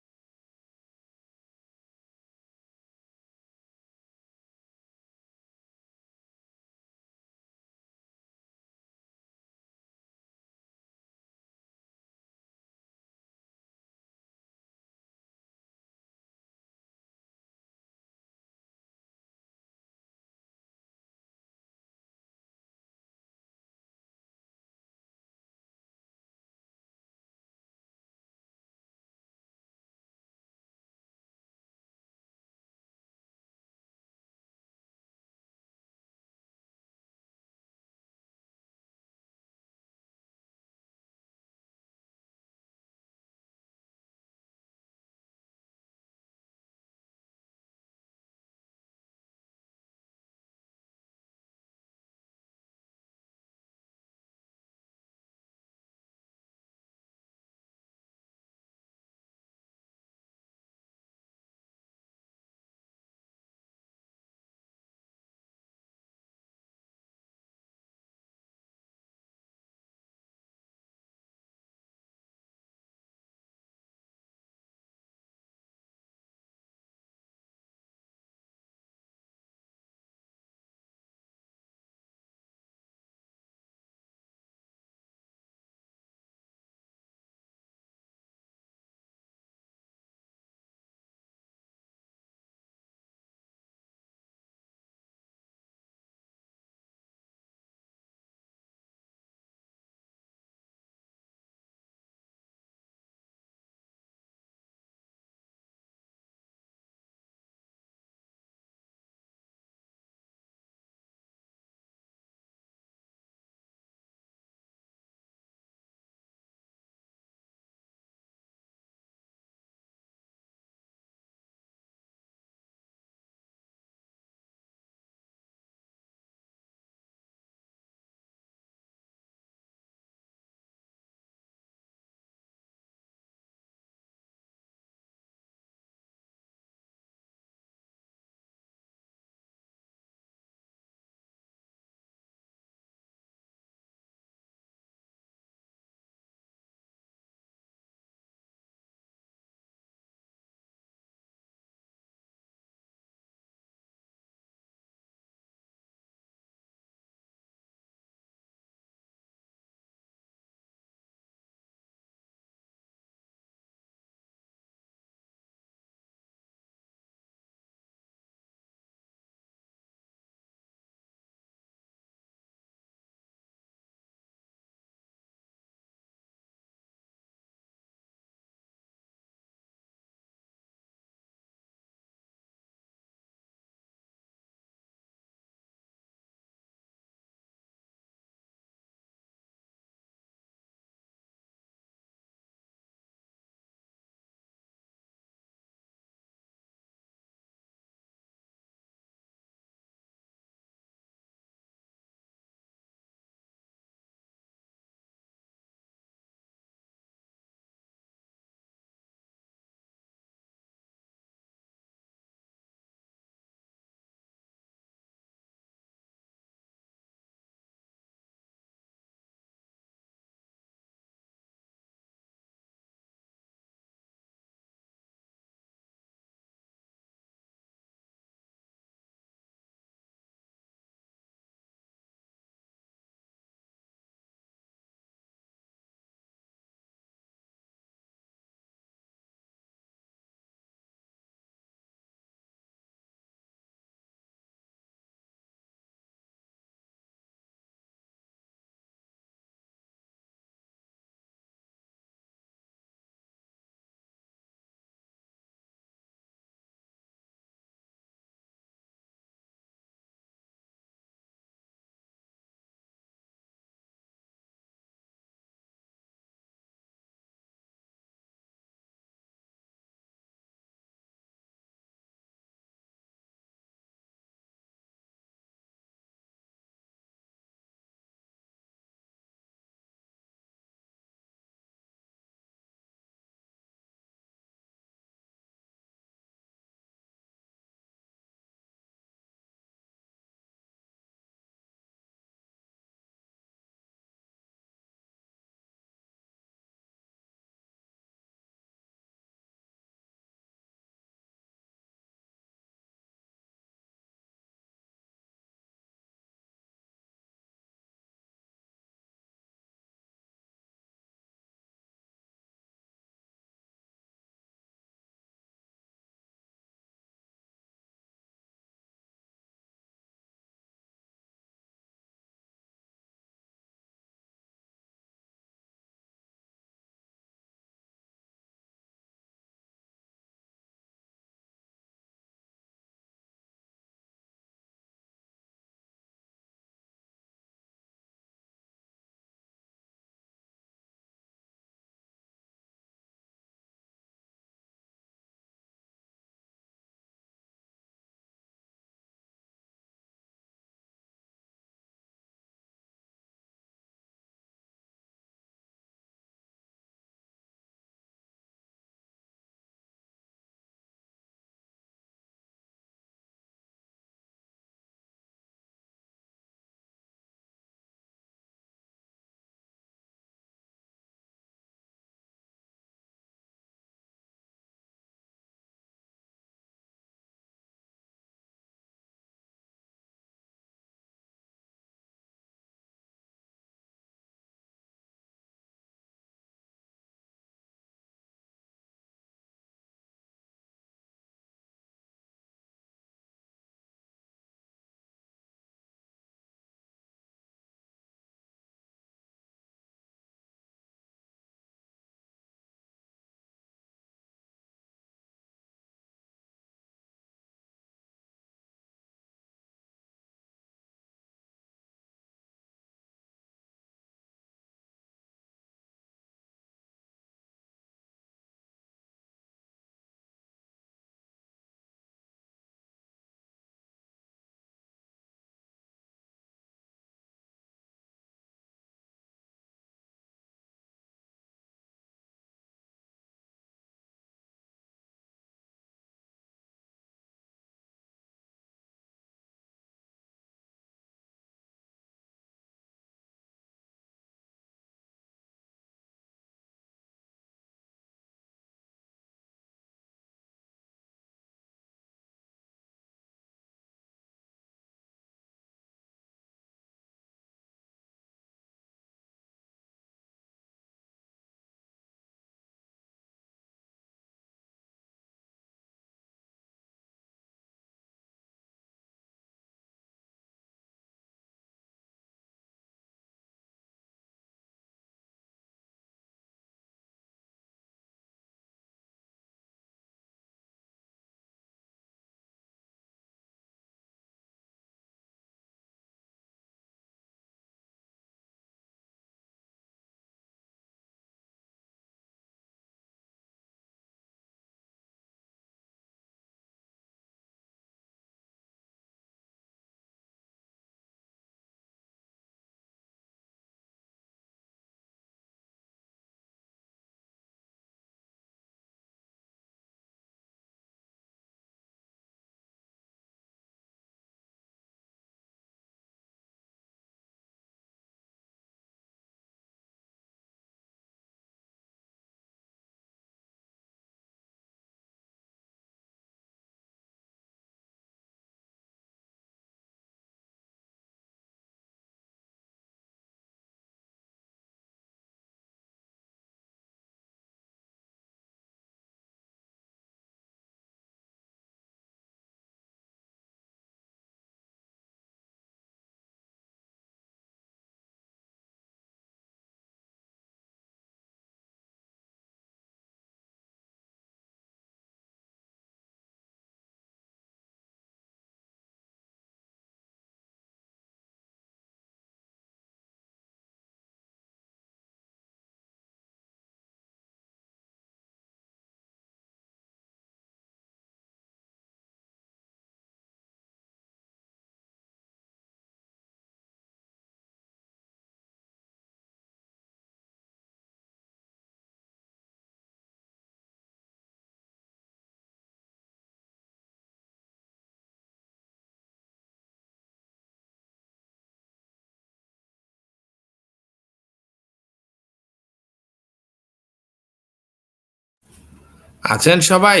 আছেন সবাই?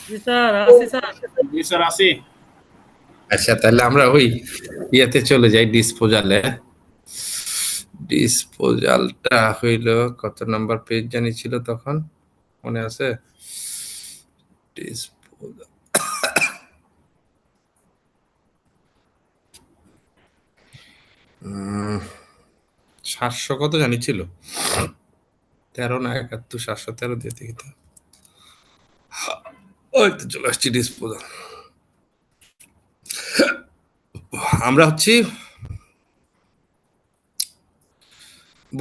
জি স্যার, আছি স্যার। জি স্যার আসি। আচ্ছা, তাহলে আমরা ওই ইয়েতে চলে যাই, ডিসপোজালে। ডিসপোজালটা হইল কত নাম্বার পেজ জানি ছিল তখন, মনে আছে? ডিসপোজাল 700 কত জানি ছিল, 13 না 71, 713 দিয়ে দেখি তো। ওই তো চলে আসছি ডিসপোজাল। আমরা হচ্ছি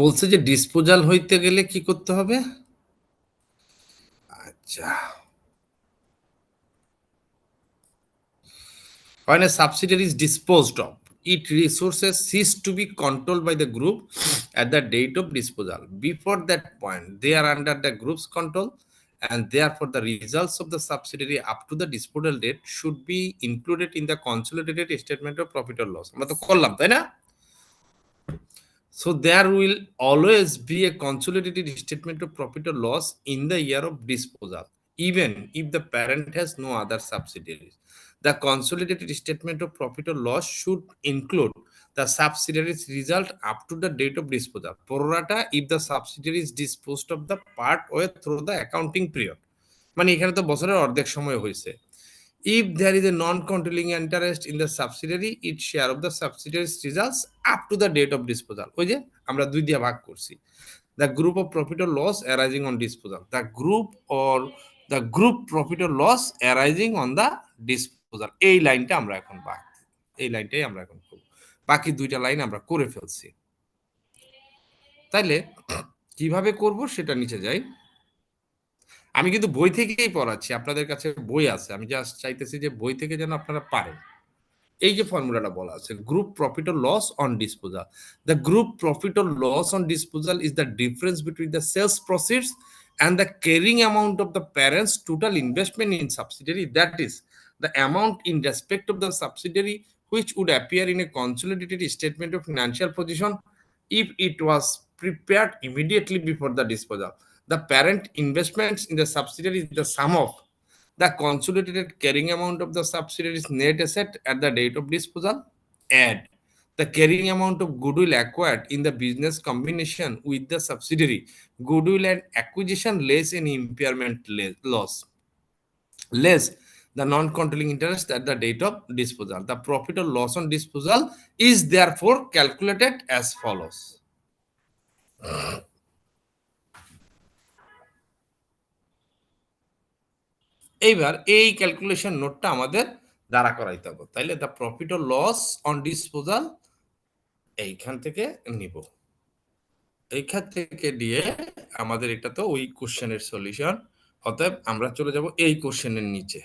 বলছে যে ডিসপোজাল হইতে গেলে কি করতে হবে? আচ্ছা, when a subsidiary is disposed of, its resources cease to be controlled by the group at the date of disposal. Before that point, they are under the group's control, and therefore the results of the subsidiary up to the disposal date should be included in the consolidated statement of profit or loss. আমরা তো করলাম, তাই না? So there will always be a consolidated statement of profit or loss in the year of disposal, even if the parent has no other subsidiaries. The consolidated statement of profit or loss should include the subsidiary's result up to the date of disposal, pro rata if the subsidiary is disposed of the part way through the accounting period. মানে এখানে তো বছরের অর্ধেক সময় হয়েছে। If there is a non-controlling interest in the subsidiary, its share of the subsidiary's results up to the date of disposal. ওই যে আমরা দুই দিয়ে ভাগ করছি। The group of profit or loss arising on disposal. The group profit or loss arising on the disposal. এই লাইনটা আমরা এখন এই লাইনটাই আমরা এখন করব। বাকি দুইটা লাইন আমরা করে ফেলছি। তাইলে কিভাবে করব সেটা নিচে যাই। আমি কিন্তু বই থেকেই পড়াচ্ছি, আপনাদের কাছে বই আছে, আমি জাস্ট চাইতেছি যে বই থেকে যেন আপনারা পারেন। এই যে ফর্মুলাটা বলা আছে, group profit or loss on disposal. The group profit or loss on disposal is the difference between the sales proceeds and the carrying amount of the parent's total investment in subsidiary, that is the amount in respect of the subsidiary which would appear in a consolidated statement of financial position if it was prepared immediately before the disposal. The parent investments in the subsidiary is the sum of the consolidated carrying amount of the subsidiary's net asset at the date of disposal, add the carrying amount of goodwill acquired in the business combination with the subsidiary, goodwill and acquisition less any impairment loss, less the non-controlling interest at the date of disposal. The profit or loss on disposal is therefore calculated as follows. এইবার এই calculation নোটটা আমাদের দ্বারা করাইতে হবে। তাইলে the profit or loss on disposal এইখান থেকে নিব, এইখান থেকে দিয়ে আমাদের এটা তো ওই কোশ্চেনের সলিউশন, অতএব আমরা চলে যাব এই কোশ্চেনের নিচে।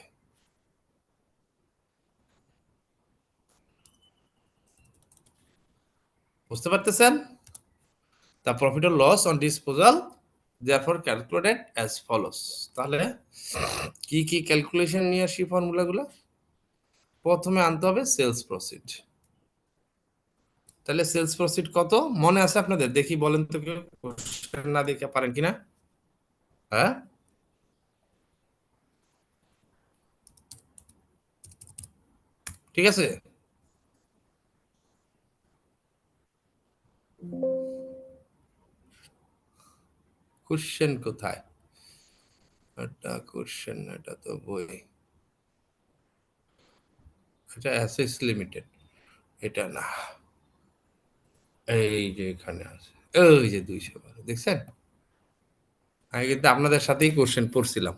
বুঝতে পারতেছেন? The profit or loss on disposal therefore calculated as follows. তাহলে কি কি ক্যালকুলেশন নিয়ে আসি ফর্মুলাগুলো? প্রথমে আনতে হবে সেলস প্রসিড। তাহলে সেলস প্রসিড কত মনে আছে আপনাদের? দেখি বলেন তো, কেউ কোশ্চেন না দেখে পারেন কিনা? হ্যাঁ, ঠিক আছে। কোশ্চেন কোথায়? এটা কোশ্চেন, এটা তো বই, এটা অ্যাসেস লিমিটেড, এটা না, এই যে এখানে আছে, ওই যে 212 দেখছেন? আমি কিন্তু আপনাদের সাথেই কোশ্চেন পড়ছিলাম।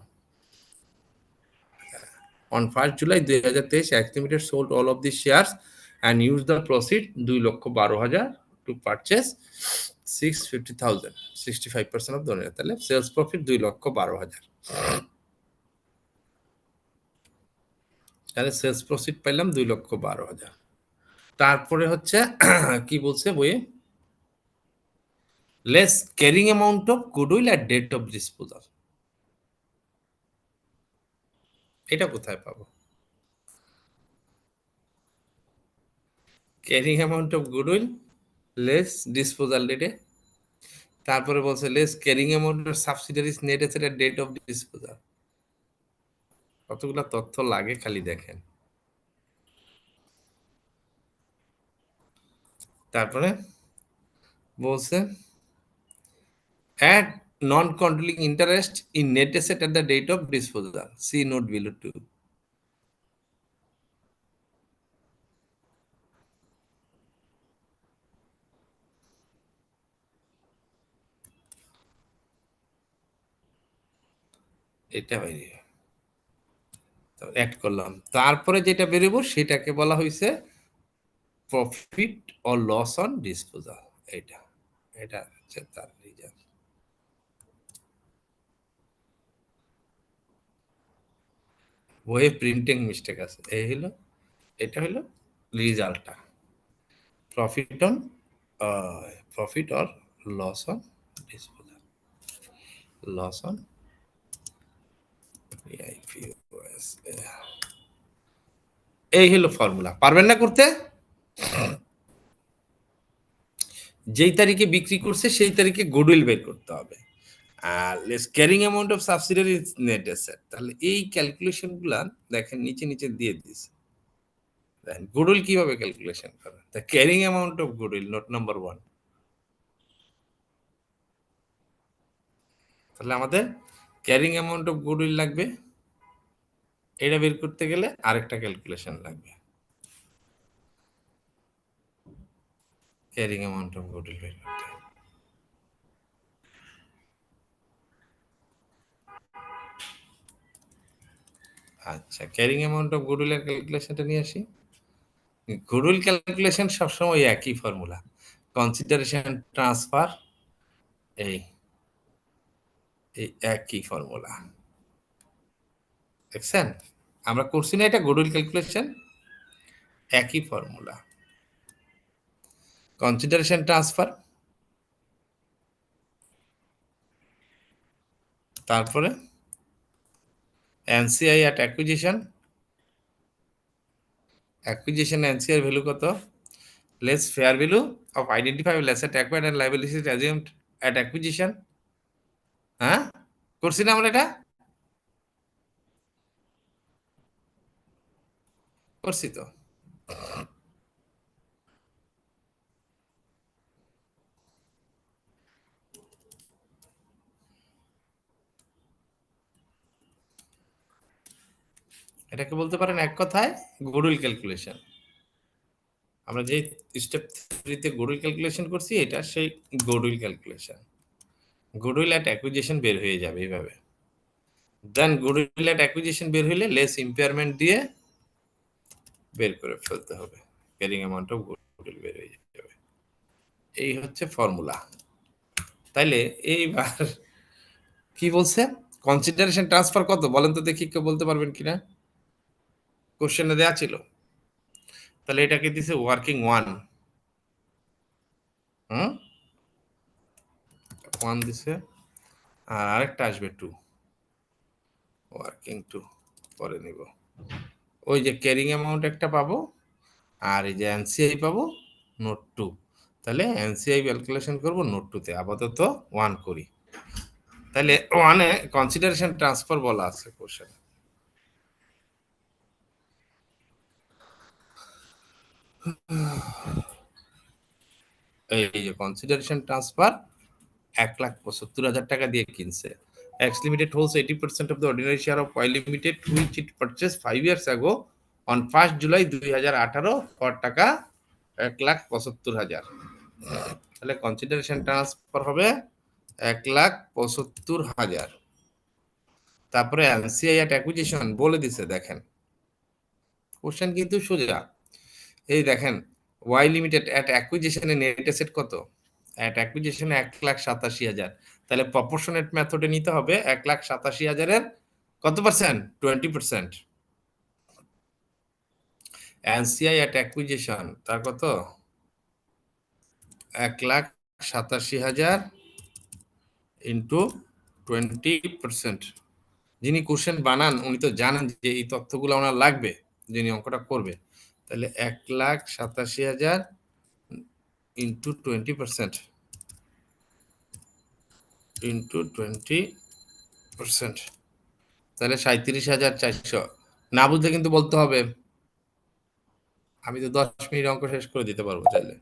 On 1st July 2023, Ax Limited sold all of these shares and used the proceed 2,12,000 to purchase 650,000, 65% of the owner. তাহলে সেলস প্রফিট 2,12,000। তাহলে সেলস প্রফিট পাইলাম 2,12,000। তারপরে হচ্ছে কি বলছে বইয়ে, less carrying amount of goodwill at date of disposal. এটা কোথায় পাবো? Carrying amount of goodwill less disposal ডেটে তারপরে বলছে less carrying amount of subsidiaries net asset at date of disposal. কতগুলা তথ্য লাগে খালি দেখেন। তারপরে বলছে add non-controlling interest in net asset at the date of disposal. See note below 2. এটা বাইরে অ্যাড করলাম। তারপরে যেটা বেরোবো সেটাকে বলা হয়েছে profit or loss on disposal. এটা এটা হচ্ছে তার রিজাল্ট। বইয়ে প্রিন্টিং মিস্টেক আছে। এই হলো, এটা হলো রেজাল্টটা, profit or loss on disposal, loss on PIPOS। এই হলো ফর্মুলা। পারবেন না করতে? যেই তারিখে বিক্রি করছে সেই তারিখে গুডউইল বের করতে হবে। আর less carrying amount of subsidiary net asset, তাহলে এই ক্যালকুলেশন গুলা দেখেন নিচে নিচে দিয়ে দিছে। দেখেন গুডউইল কিভাবে ক্যালকুলেশন করে, the carrying amount of goodwill, note number 1। তাহলে আমাদের ক্যারিং অ্যামাউন্ট অফ গুডউইল লাগবে, এটা বের করতে গেলে আরেকটা ক্যালকুলেশন লাগবে, ক্যারিং অ্যামাউন্ট অফ গুডউইল বের করতে। আচ্ছা, ক্যারিং অ্যামাউন্ট অফ গুডউইলের ক্যালকুলেশনটা নিয়ে আসি। গুডউইল ক্যালকুলেশন সবসময় একই ফর্মুলা, কনসিডারেশন ট্রান্সফার, এই এই একই ফর্মুলা দেখছেন, আমরা করছি না এটা গুডউইল ক্যালকুলেশন, একই ফর্মুলা, কনসিডারেশন ট্রান্সফার, তারপরে NCI at acquisition, acquisition NCI value কত, less fair value of identifiable asset acquired and liabilities assumed at acquisition. হ্যাঁ, করছি না আমরা এটা? করছি তো। এটাকে বলতে পারেন এক কথায় গুডউইল ক্যালকুলেশন। আমরা যে স্টেপ 3 তে গুডউইল ক্যালকুলেশন করছি, এটা সেই goodwill calculation. Goodwill at acquisition বের হয়ে যাবে এইভাবে। দেন গুডউইল অ্যাট অ্যাকুইজিশন বের হইলে লেস ইম্পেয়ারমেন্ট দিয়ে বের করে ফেলতে হবে, ক্যারিং অ্যামাউন্ট অফ গুডউইল বের হয়ে যাবে। এই হচ্ছে ফর্মুলা। তাইলে এইবার কি বলছে, কনসিডারেশন ট্রান্সফার কত বলেন তো দেখি, কেউ বলতে পারবেন কিনা? কোশ্চেনে দেয়া ছিল। তাহলে এটাকে দিছে ওয়ার্কিং 1, 1 দিছে, আর আরেকটা আসবে 2, ওয়ার্কিং 2 পরে নিব। ওই যে ক্যারিং অ্যামাউন্ট একটা পাবো, আর এই যে এনসিআই পাবো নোট 2। তাহলে এনসিআই ক্যালকুলেশন করব নোট 2 তে, আপাতত 1 করি। তাহলে 1 এ কনসিডারেশন ট্রান্সফার বলা আছে কোশ্চেন। এই যে কনসিডারেশন ট্রান্সফার 1,75,000 টাকা দিয়ে কিনছে। X Limited holds 80% of the ordinary share of Y Limited, which it purchased 5 years ago on 1st July 2018 for টাকা 1,75,000। তাহলে কনসিডারেশন ট্রান্সফার হবে 1,75,000। তারপরে এনসিআই অ্যাট অ্যাকুইজিশন বলে দিছে, দেখেন কোশ্চেন কিন্তু সোজা। এই দেখেন ওয়াই লিমিটেড অ্যাট অ্যাকুইজিশনে নেট অ্যাসেট কত, অ্যাট অ্যাকুইজিশনে 1,87,000। তাহলে প্রপোর্শনেট মেথডে নিতে হবে 1,87,000-এর কত পার্সেন্ট, 20%। এনসিআই অ্যাট অ্যাকুইজিশন তার কত, 1,87,000 ইন্টু 20%। যিনি কোশ্চেন বানান উনি তো জানেন যে এই তথ্যগুলো ওনার লাগবে, যিনি অঙ্কটা করবে। তাহলে 1,87,000 ইন্টু 20%, ইন্টু 20%, তাহলে 37,400। না বুঝলে কিন্তু বলতে হবে, আমি তো 10 মিনিট অঙ্ক শেষ করে দিতে পারবো চাইলে।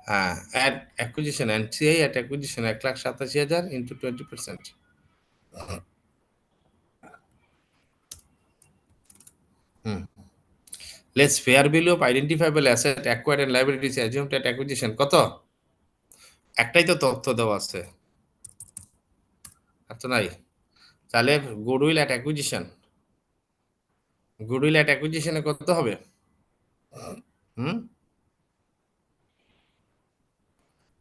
হ্যাঁ, at acquisition, NCI at acquisition 1,87,000 into 20%। Less fair value of identifiable asset acquired and liabilities assumed at acquisition কত? একটাই তো তথ্য দেওয়া আছে, আর তো নাই। তাহলে goodwill at acquisition, goodwill at অ্যাকুইজিশনে কত হবে?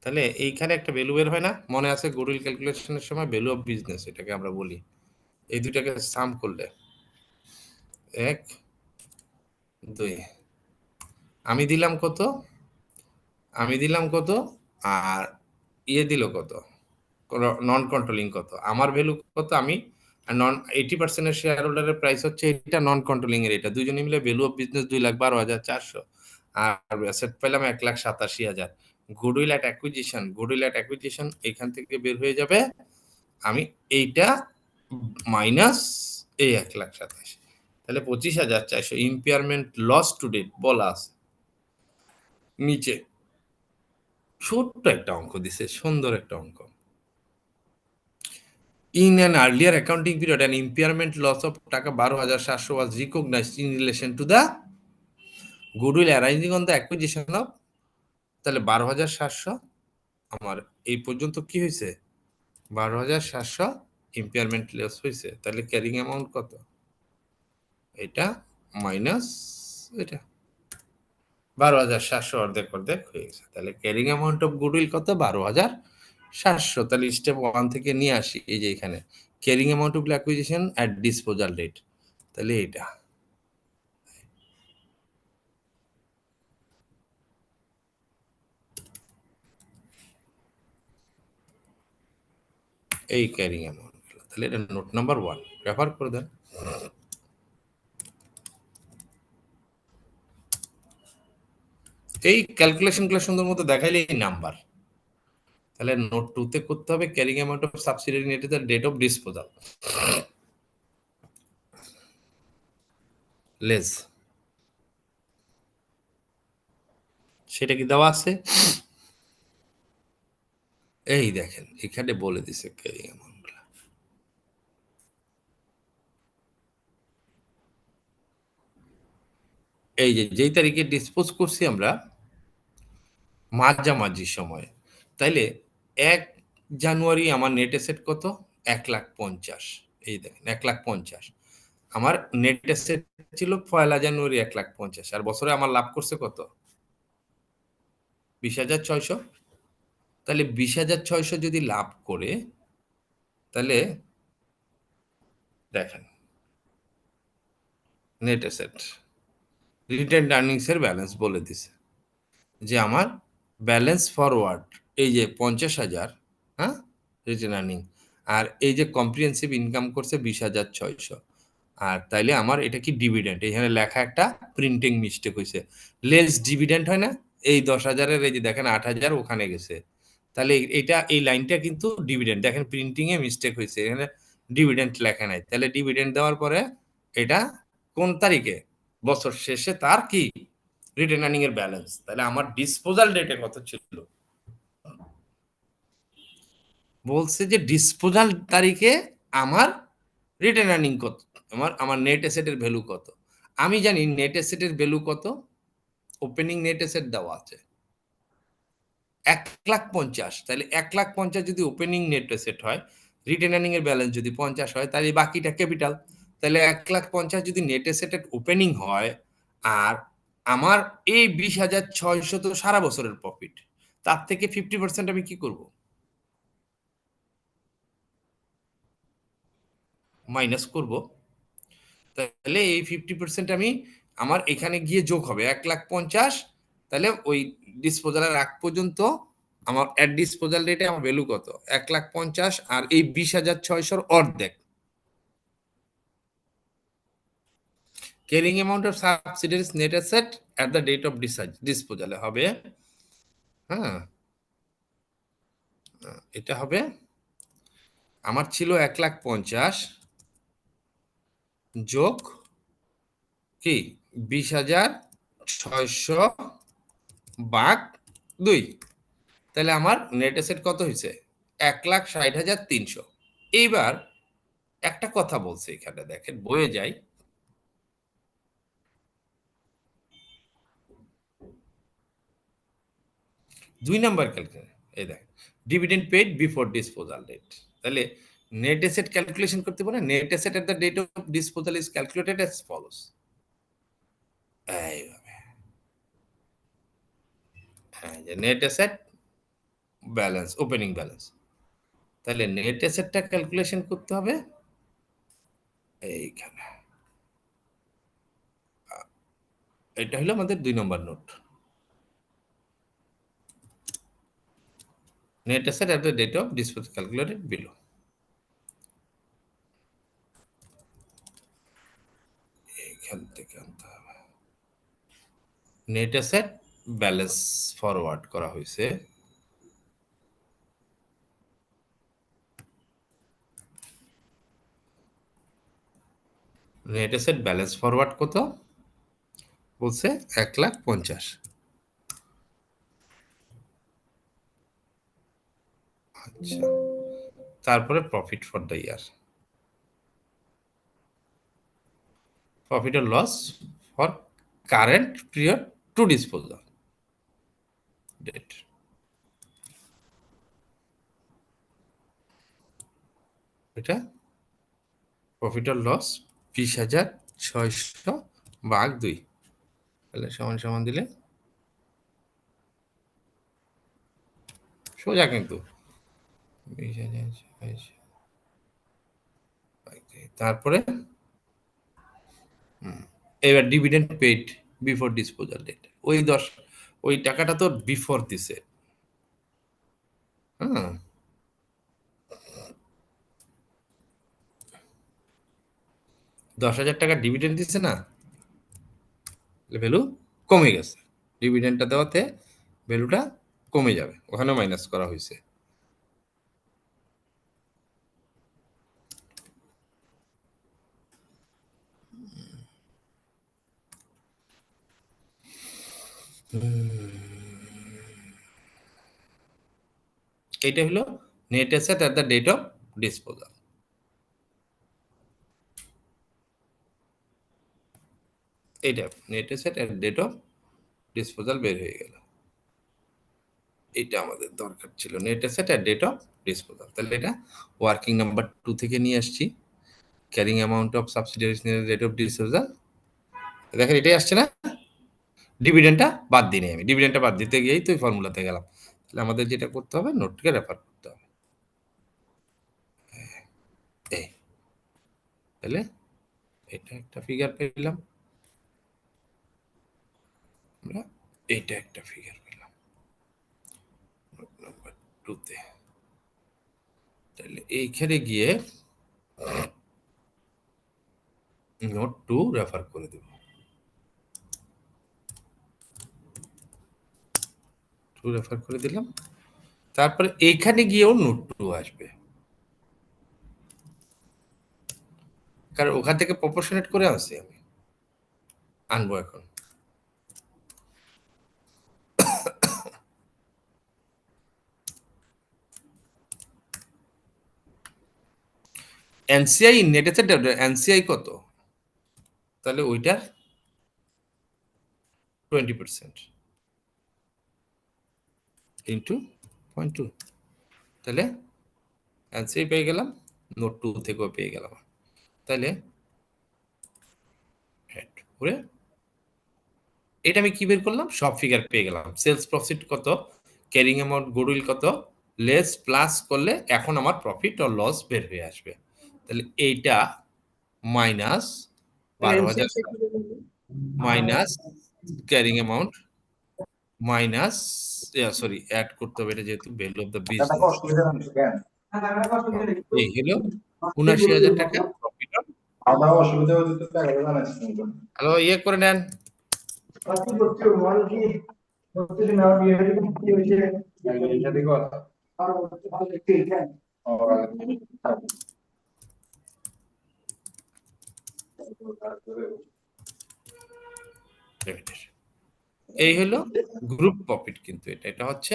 তাহলে এইখানে একটা ভ্যালু বের হয় না, মনে আছে? গুডউইল ক্যালকুলেশনের সময় ভ্যালু অফ বিজনেস এটাকে আমরা বলি। এই দুইটাকে সাম করলে 1 2, আমি দিলাম কত, আর ইয়ে দিল কত, নন কন্ট্রোলিং কত, আমার ভ্যালু কত, আমি নন 80% এর শেয়ার হোল্ডারের প্রাইস হচ্ছে এটা, নন কন্ট্রোলিং এর এটা, দুজনে মিলে ভ্যালু অফ বিজনেস 2,12,400, আর অ্যাসেট পেলাম 1,87,000। গুডউইল অ্যাট অ্যাকুইজিশন এখান থেকে বের হয়ে যাবে, আমি এইটা মাইনাস এই 1,87,000, তাহলে 25,400। ইম্পেয়ারমেন্ট লস টু ডেট বলা আছে নিচে, ছোট্ট একটা অঙ্ক দিছে, সুন্দর একটা অঙ্ক। In an earlier accounting period, an impairment loss of টাকা 12,700 was recognized in relation to the goodwill arising on the acquisition of, তাহলে 12,700 আমার এই পর্যন্ত কি হয়েছে? 12,700 ইম্পেয়ারমেন্ট লস হয়েছে, তাহলে ক্যারিং অ্যামাউন্ট কত? এটা মাইনাস এটা 12,700 অর্ধেক হয়ে গেছে, তাহলে ক্যারিং অ্যামাউন্ট অফ গুডউইল কত? 12,700। তাহলে স্টেপ 1 থেকে নিয়ে আসি, এই যে এখানে carrying amount of acquisition at disposal date, তাহলে এটা এই ক্যারিং অ্যামাউন্ট, তাহলে এটা নোট নাম্বার 1 রেফার করে দেন। এই ক্যালকুলেশনগুলো সুন্দর মতো দেখাইলে এই নাম্বার, তাহলে নোট 2 তে করতে হবে carrying amount of subsidiary net এর ডেট অফ ডিসপোজাল লেস, সেটা কি দেওয়া আছে? এই দেখেন এখানে বলে দিছে ক্যারিং অ্যামাউন্ট। এই যে যেই তারিখে ডিসপোজ করছি আমরা মাঝামাঝি সময়, তাইলে 1 জানুয়ারি আমার নেট অ্যাসেট কত? 1,50,000। এই দেখেন 1,50,000 আমার নেট অ্যাসেট ছিল 1 জানুয়ারি 1,50,000, আর বছরে আমার লাভ করছে কত? 20,600। তাহলে 20,600 যদি লাভ করে, তাহলে দেখেন নেট অ্যাসেট রিটেন্ড আর্নিংস এর ব্যালেন্স বলে দিছে যে আমার ব্যালেন্স ফরওয়ার্ড এই যে 50,000, হ্যাঁ, রিটেন আর্নিং, আর এই যে কম্প্রিহেন্সিভ ইনকাম করছে 20,600, আর তাইলে আমার এটা কি ডিভিডেন্ড, এখানে লেখা একটা প্রিন্টিং মিস্টেক হয়েছে, লেস ডিভিডেন্ড হয় না, এই 10,000-এর এই যে দেখেন 8,000 ওখানে গেছে, তাহলে এটা এই লাইনটা কিন্তু ডিভিডেন্ড, দেখেন প্রিন্টিং এ মিস্টেক হয়েছে, এখানে ডিভিডেন্ড লেখা নাই, তাহলে ডিভিডেন্ড দেওয়ার পরে এটা কোন তারিখে? বছর শেষে তার কি রিটেন আর্নিং এর ব্যালেন্স, তাহলে আমার ডিসপোজাল ডেটে কত ছিল? বলছে যে ডিসপোজাল তারিখে আমার রিটেন আর্নিং কত, আমার নেট অ্যাসেটের ভ্যালু কত। আমি জানি নেট অ্যাসেটের ভ্যালু কত, ওপেনিং নেট অ্যাসেট দেওয়া আছে 1,50,000, তাহলে 1,50,000 যদি ওপেনিং নেট অ্যাসেট হয়, রিটেন আর্নিং এর ব্যালেন্স যদি 50 হয়, তাহলে বাকিটা ক্যাপিটাল, তাহলে 1,50,000 যদি নেট অ্যাসেটের ওপেনিং হয়, আর আমার এই 20,600 তো সারা বছরের প্রফিট, তার থেকে 50% আমি কি করব? মাইনাস করব, তাহলে এই 50% আমি আমার এখানে গিয়ে যোগ হবে 1,50,000, তাহলে ওই ডিসপোজালের আগ পর্যন্ত আমার অ্যাট ডিসপোজাল রেটে আমার ভ্যালু কত? 1,50,000, আর এই 20,600 অর্ধেক। Carrying amount of subsidiaries net asset at the date of ডিসপোজালে হবে, হ্যাঁ, এটা হবে আমার ছিল 1,50,000 যোগ কি 20,600 ভাগ 2, তাহলে আমার নেট অ্যাসেট কত হয়েছে 1,60,300। এইবার একটা কথা বলছে এখানে, দেখেন বয়ে যাই, দুই নাম্বার ক্যালকুলেশন, এই দেখেন dividend paid before disposal date. তাহলে নেট অ্যাসেট ক্যালকুলেশন করতে পারে, net asset at the date of disposal is calculated as follows. এইভাবে, হ্যাঁ, যে net asset balance, opening balance. তাহলে নেট অ্যাসেটটা ক্যালকুলেশন করতে হবে এইখানে। এটা হলো আমাদের 2 নম্বর note, net asset at the date of disposal calculated below. এখান থেকে আনতে হবে নেট অ্যাসেট ব্যালেন্স ফরওয়ার্ড করা হয়েছে, নেট অ্যাসেট ব্যালেন্স ফরওয়ার্ড কত বলছে 1,50,000। আচ্ছা, তারপরে profit for the year, profit or loss for current period to disposal date. এটা প্রফিট or লস 20,600 ভাগ 2, তাহলে সমান সমান দিলে সোজা কিন্তু 20,600। তারপরে এবার dividend paid before disposal date, ওই টাকাটা তো বিফোর দিছে, হ্যাঁ, 10,000 টাকা ডিভিডেন্ড দিছে না, ভ্যালু কমে গেছে, ডিভিডেন্ডটা দেওয়াতে ভ্যালুটা কমে যাবে, ওখানে মাইনাস করা হয়েছে। এটা হলো net asset at the date of disposal. এইটা net asset at date of disposal বের হয়ে গেল। এটা আমাদের দরকার ছিল, net asset at date of disposal. তাহলে এটা ওয়ার্কিং নাম্বার 2 থেকে নিয়ে আসছি, carrying amount of subsidiaries at date of disposal. দেখেন এটাই আসছে না, ডিভিডেন্ডটা বাদ দিই আমি, ডিভিডেন্ডটা বাদ দিতে গিয়েই তো ফর্মুলাতে গেলাম। তাহলে আমাদের যেটা করতে হবে, নোটকে রেফার করতে হবে। এই তাহলে এটা একটা ফিগার পেলাম আমরা, এইটা একটা ফিগার পেলাম নোট নাম্বার 2-তে। তাহলে এইখানে গিয়ে নোট 2 রেফার করে দেব, 2 রেফার করে দিলাম। তারপরে এইখানে গিয়েও নোট 2 আসবে, কারণ ওখান থেকে প্রপোর্শনেট করে আসছি আমি, আনবো এখন। এনসিআই নেট অ্যাসেট এনসিআই কত, তাহলে ওইটার 20% ইন্টু 0.2, তাহলে এনসিআই পেয়ে গেলাম, নোট 2 থেকেও পেয়ে গেলাম। তাহলে এটা আমি কি বের করলাম, সব ফিগার পেয়ে গেলাম। সেলস প্রফিট কত, ক্যারিং অ্যামাউন্ট, গুডউইল কত, লেস প্লাস করলে এখন আমার প্রফিট আর লস বের হয়ে আসবে। তাহলে এইটা minus 12,000 minus carrying amount minus, sorry add করতে হবে, এটা যেহেতু ভ্যালু অফ দ্য বিজনেস, এই হলো 79,000 টাকা প্রফিট। হ্যালো, ইয়ে করে নেন, লিমিটেড। এই হলো গ্রুপ প্রফিট, কিন্তু এটা হচ্ছে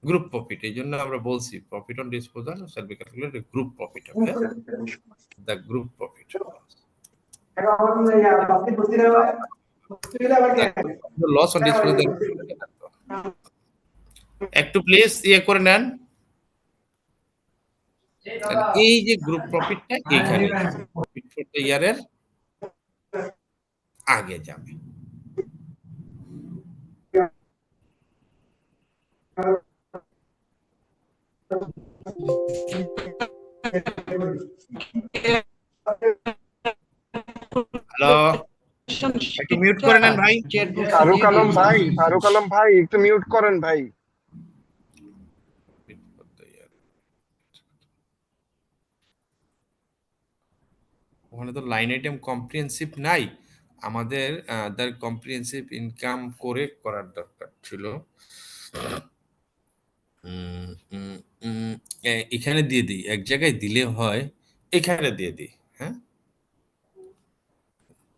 গ্রুপ প্রফিট। এই জন্য আমরা বলছি profit on disposal shall be calculated group profit. Okay, the group profit loss on disposal. একটু প্লিজ ইয়ে করে নেন। তাহলে এই যে গ্রুপ প্রফিটটা এখানে প্রফিট ফর দ্য ইয়ারের আগে যাবে। হ্যালো, একটু মিউট করে নেন ভাই। ফারুক আলম ভাই একটু মিউট করেন ভাই। ওখানে তো লাইন আইটেম কম্প্রিহেনসিভ নাই, আমাদের তার কম্প্রিহেনসিভ ইনকাম করে করার দরকার ছিল। এখানে দিয়ে দিই, এক জায়গায় দিলে হয়, এখানে দিয়ে দিই। হ্যাঁ,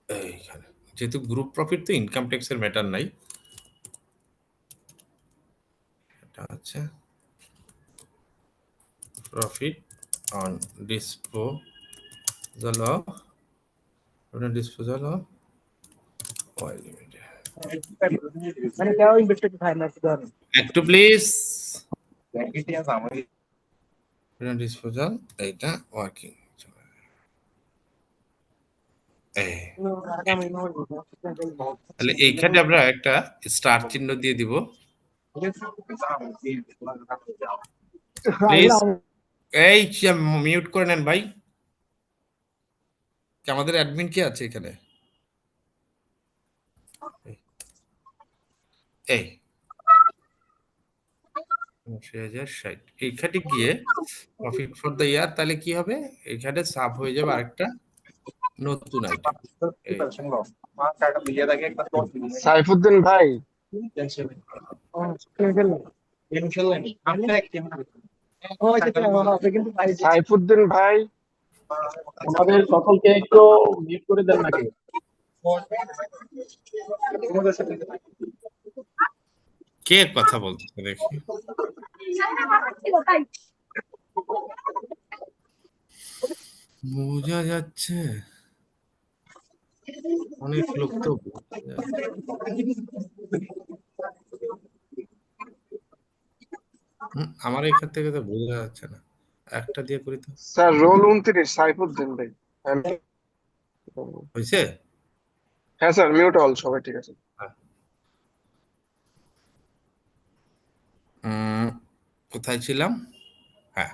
এইখানে যেহেতু গ্রুপ প্রফিট তো ইনকাম ট্যাক্সের ম্যাটার নাই, এটা হচ্ছে profit on disposal of oil limited। একটু প্লিজ ডিসপোজাল এইটা ওয়ার্কিং। তাহলে এইখানে আমরা একটা স্টার চিহ্ন দিয়ে দিব প্লিজ। এই মিউট করে নেন ভাই। আমাদের অ্যাডমিন কে আছে এখানে? এই 80,60 এইখানে গিয়ে প্রফিট ফর দ্য ইয়ার, তাহলে কি হবে? এখানে সাব হয়ে যাবে আরেকটা নতুন আইটেম। সাইফুদ্দিন ভাই সাইফুদ্দিন ভাই আমাদের সকলকে একটু মিউট করে দেন নাকি? কে কথা বলছে দেখি? বোঝা যাচ্ছে অনেক লোক তো আমার এখান থেকে তো বোঝা যাচ্ছে না। একটা দিয়ে করি তো। স্যার রোল 29 সাইফুদ্দিন ভাই। হয়েছে? হ্যাঁ স্যার মিউট অল সবাই ঠিক আছে। কোথায় ছিলাম? হ্যাঁ,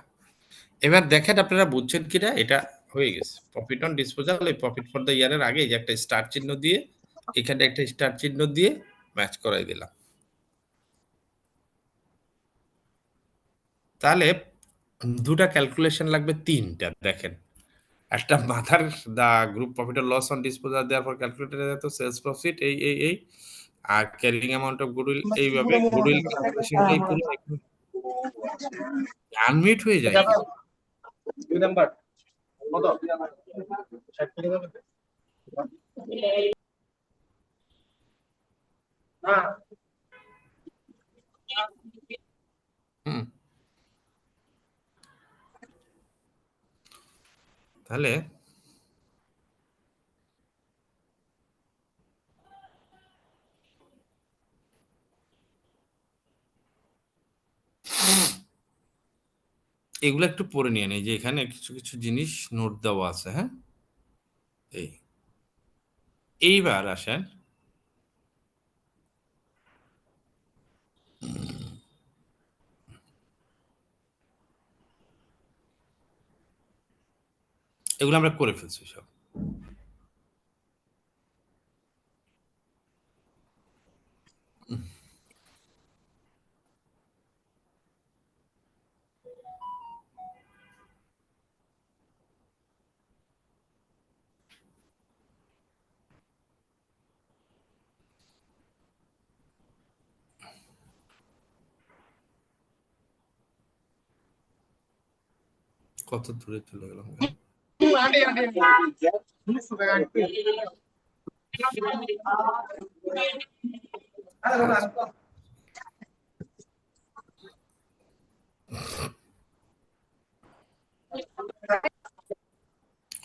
এবার দেখেন আপনারা বুঝছেন কিনা। এটা হয়ে গেছে প্রফিট অন ডিসপোজাল। এই প্রফিট ফর দ্য ইয়ারের আগে যে একটা স্টার চিহ্ন দিয়ে, এখানে একটা স্টার চিহ্ন দিয়ে ম্যাচ করাই দিলাম। তাহলে দুটা ক্যালকুলেশন লাগবে, তিনটা। দেখেন, একটা মাথার the group profit or loss on disposal দেওয়ার পর ক্যালকুলেটর তো সেলস প্রফিট এই আর ক্যারিং অ্যামাউন্ট অফ গুডউইল, এইভাবে গুডউইল ক্যালকুলেশন এই পুরো আনমিউট হয়ে যায়। দুই নাম্বার কত? হুম, তাহলে এগুলো একটু পড়ে নিয়ে নেই, যে এখানে কিছু কিছু জিনিস নোট দেওয়া আছে। হ্যাঁ, এইবার আসেন এগুলো আমরা করে ফেলছি সব। কত দূরে চলে গেলাম?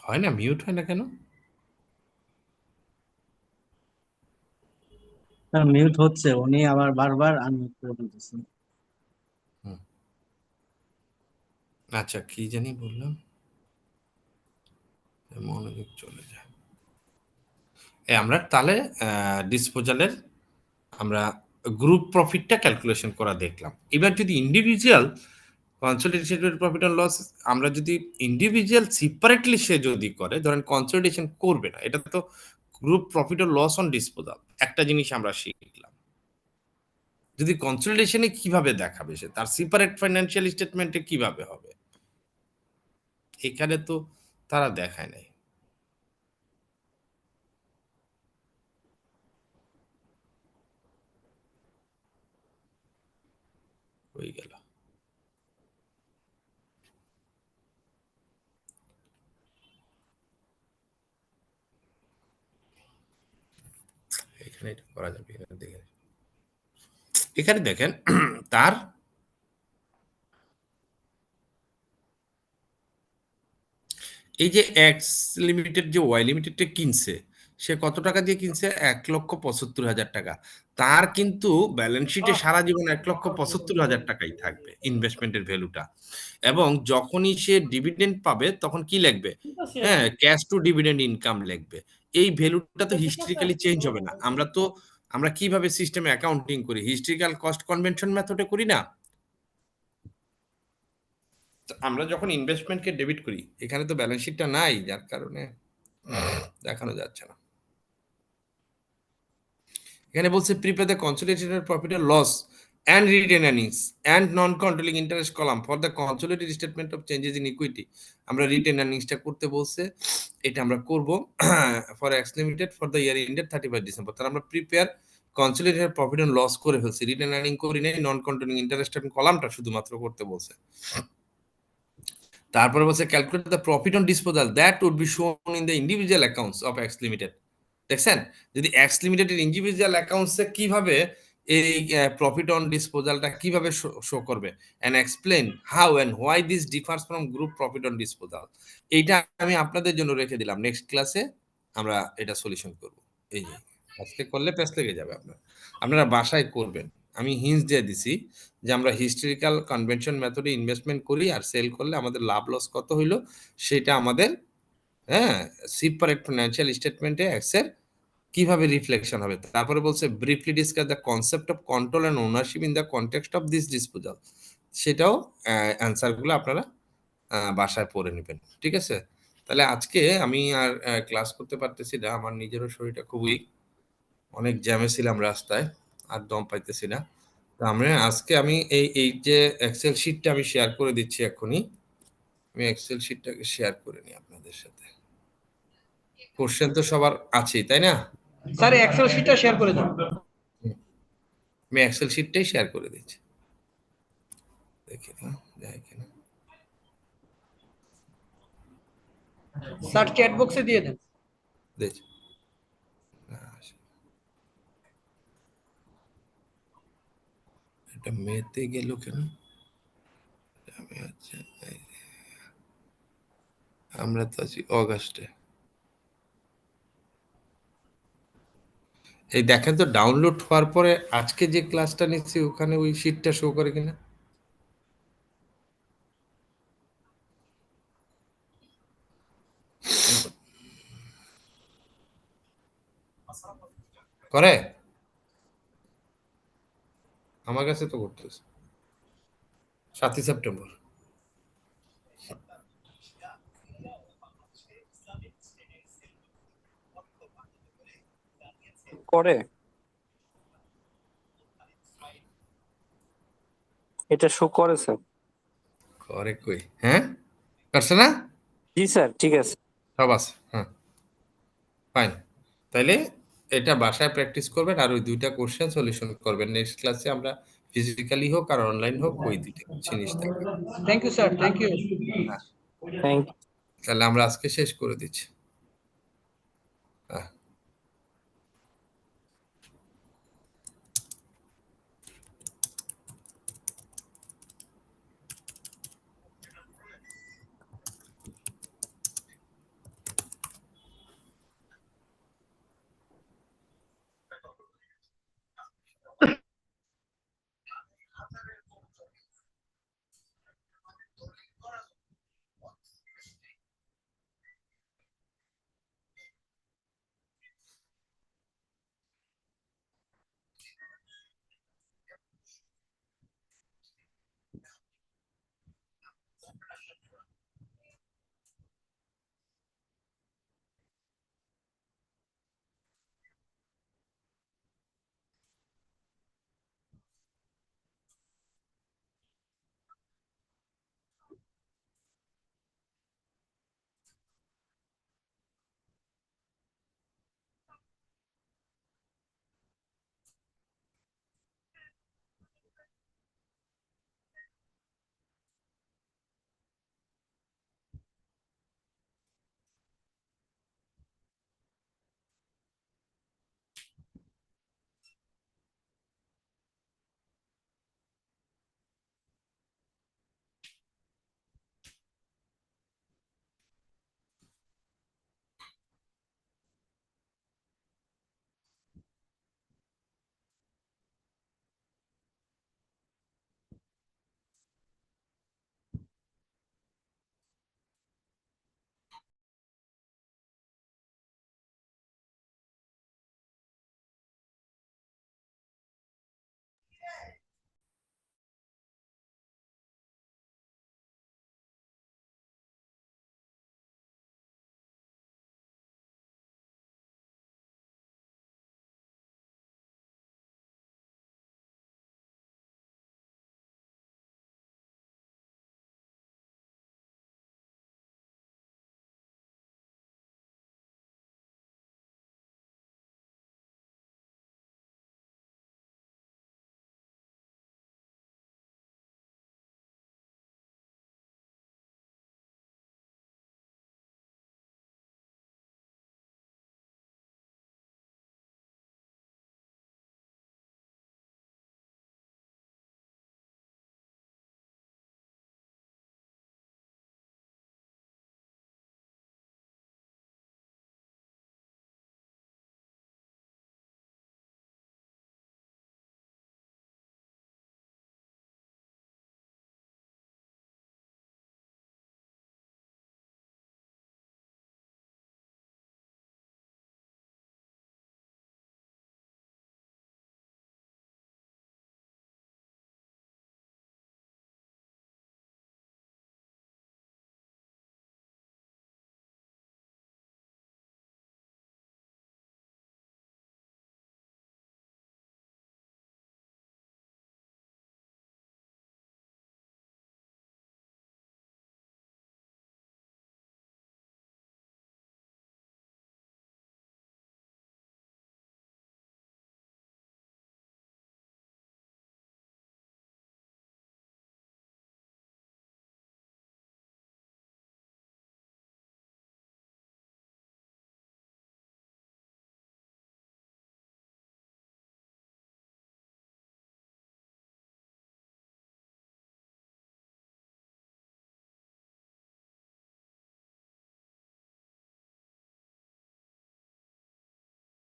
হয় না, মিউট হয় না কেন? মিউট হচ্ছে, উনি আবার বারবার আনমিউট করে দিতেছেন। আচ্ছা, কি জানি বললাম, মনোযোগ চলে যায়। আমরা তাহলে ডিসপোজালের আমরা গ্রুপ প্রফিটটা ক্যালকুলেশন করা দেখলাম। এবার যদি individual consolidated profit and loss, আমরা যদি ইন্ডিভিজুয়াল সেপারেটলি সে যদি করে, ধরেন কনসলিডেশন করবে না, এটা তো group profit or loss on disposal, একটা জিনিস আমরা শিখলাম। যদি কনসলিডেশনে কিভাবে দেখাবে সে, তার সেপারেট ফাইন্যান্সিয়াল স্টেটমেন্টে কিভাবে হবে, এখানে তো তারা দেখায় নাই। হয়ে গেল। এখানে এটা করা যাবে, এখানে দেখেন, এখানে দেখেন তার এই যে এক্স লিমিটেড যে ওয়াই লিমিটেডটা কিনছে, সে কত টাকা দিয়ে কিনছে? 1,75,000 টাকা। তার কিন্তু ব্যালেন্স শিটে সারা জীবন 1,75,000 টাকাই থাকবে ইনভেস্টমেন্টের ভ্যালুটা, এবং যখনই সে ডিভিডেন্ড পাবে তখন কি লিখবে? হ্যাঁ, ক্যাশ টু ডিভিডেন্ড ইনকাম লিখবে। এই ভ্যালুটা তো হিস্ট্রিক্যালি চেঞ্জ হবে না। আমরা কিভাবে সিস্টেমে অ্যাকাউন্টিং করি? হিস্ট্রিক্যাল কস্ট কনভেনশন মেথডে করি না? আমরা যখন ইনভেস্টমেন্টকে ডেবিট করি, এখানে তো ব্যালেন্স শিটটা নাই, যার কারণে দেখানো যাচ্ছে না। এখানে বলছে prepare the consolidated profit or loss and retained earnings and non-controlling interest column for the consolidated statement of changes in equity. আমরা রিটেন আর্নিংসটা করতে বলছে, এটা আমরা করব for X limited for the year ended 31 December. তাহলে আমরা prepare consolidated profit and loss করে ফেলছি, রিটেন আর্নিং করি নাই, নন কন্ট্রোলিং ইন্টারেস্ট কলামটা শুধুমাত্র করতে বলছে। তারপরে বলছে calculate the profit on disposal that would be shown in the individual accounts of X limited. দেখছেন, যদি এক্স লিমিটেডের ইন্ডিভিজুয়াল অ্যাকাউন্টসে কিভাবে এই প্রফিট অন ডিসপোজালটা কিভাবে শো করবে, and explain how and why this differs from group profit on disposal. এইটা আমি আপনাদের জন্য রেখে দিলাম, নেক্সট ক্লাসে আমরা এটা সলিউশন করব। এই যে আজকে করলে পেস লেগে যাবে, আপনারা বাসায় করবেন। আমি হিন্টস দিয়ে দিছি যে আমরা হিস্টোরিক্যাল কনভেনশন মেথডে ইনভেস্টমেন্ট করি, আর সেল করলে আমাদের লাভ লস কত হইলো সেটা আমাদের সেপারেট ফাইন্যান্সিয়াল স্টেটমেন্টে এক্সের কিভাবে রিফ্লেকশন হবে। তারপরে বলছে briefly discuss the concept of control and ownership in the context of this disposal. সেটাও অ্যান্সারগুলো আপনারা বাসায় পড়ে নেবেন, ঠিক আছে? তাহলে আজকে আমি আর ক্লাস করতে পারতেছি না, আমার নিজেরও শরীরটা খুবই, অনেক জ্যামে ছিলাম রাস্তায়, আর দম পাইতেছি না। তো আজকে আমি এই যে এক্সেল শিটটা আমি শেয়ার করে দিচ্ছি এখনই। আমি এক্সেল শিটটাকে শেয়ার করে নিই আপনাদের সাথে। কোশ্চেন তো সবার আছেই, তাই না? স্যার এক্সেল শিটটা শেয়ার করে দাও। আমি এক্সেল শিটটাই শেয়ার করে দিচ্ছি, দেখি না যায় কিনা। স্যার চ্যাট বক্সে দিয়ে দেন। দেখি এটা মেতে গেল কেন? আমরা তো আছি অগাস্টে। এই দেখেন তো ডাউনলোড হওয়ার পরে আজকে যে ক্লাসটা নিচ্ছি ওখানে ওই শিটটা শো করে কিনা। করে আমার কাছে তো করতেছে 7 সেপ্টেম্বর। করে এটা শো করে স্যার। করে কই? হ্যাঁ করছে না? জি স্যার, ঠিক আছে, সব আছে। হ্যাঁ ফাইন, তাইলে এটা বাসায় প্র্যাকটিস করবেন, আর ওই দুইটা কোশ্চেন সলিউশন করবেন। নেক্সট ক্লাসে আমরা ফিজিক্যালি হোক আর অনলাইন হোক ওই দুইটা জিনিস থাকবে। Thank you sir, thank you. Thank তাহলে আমরা আজকে শেষ করে দিচ্ছি।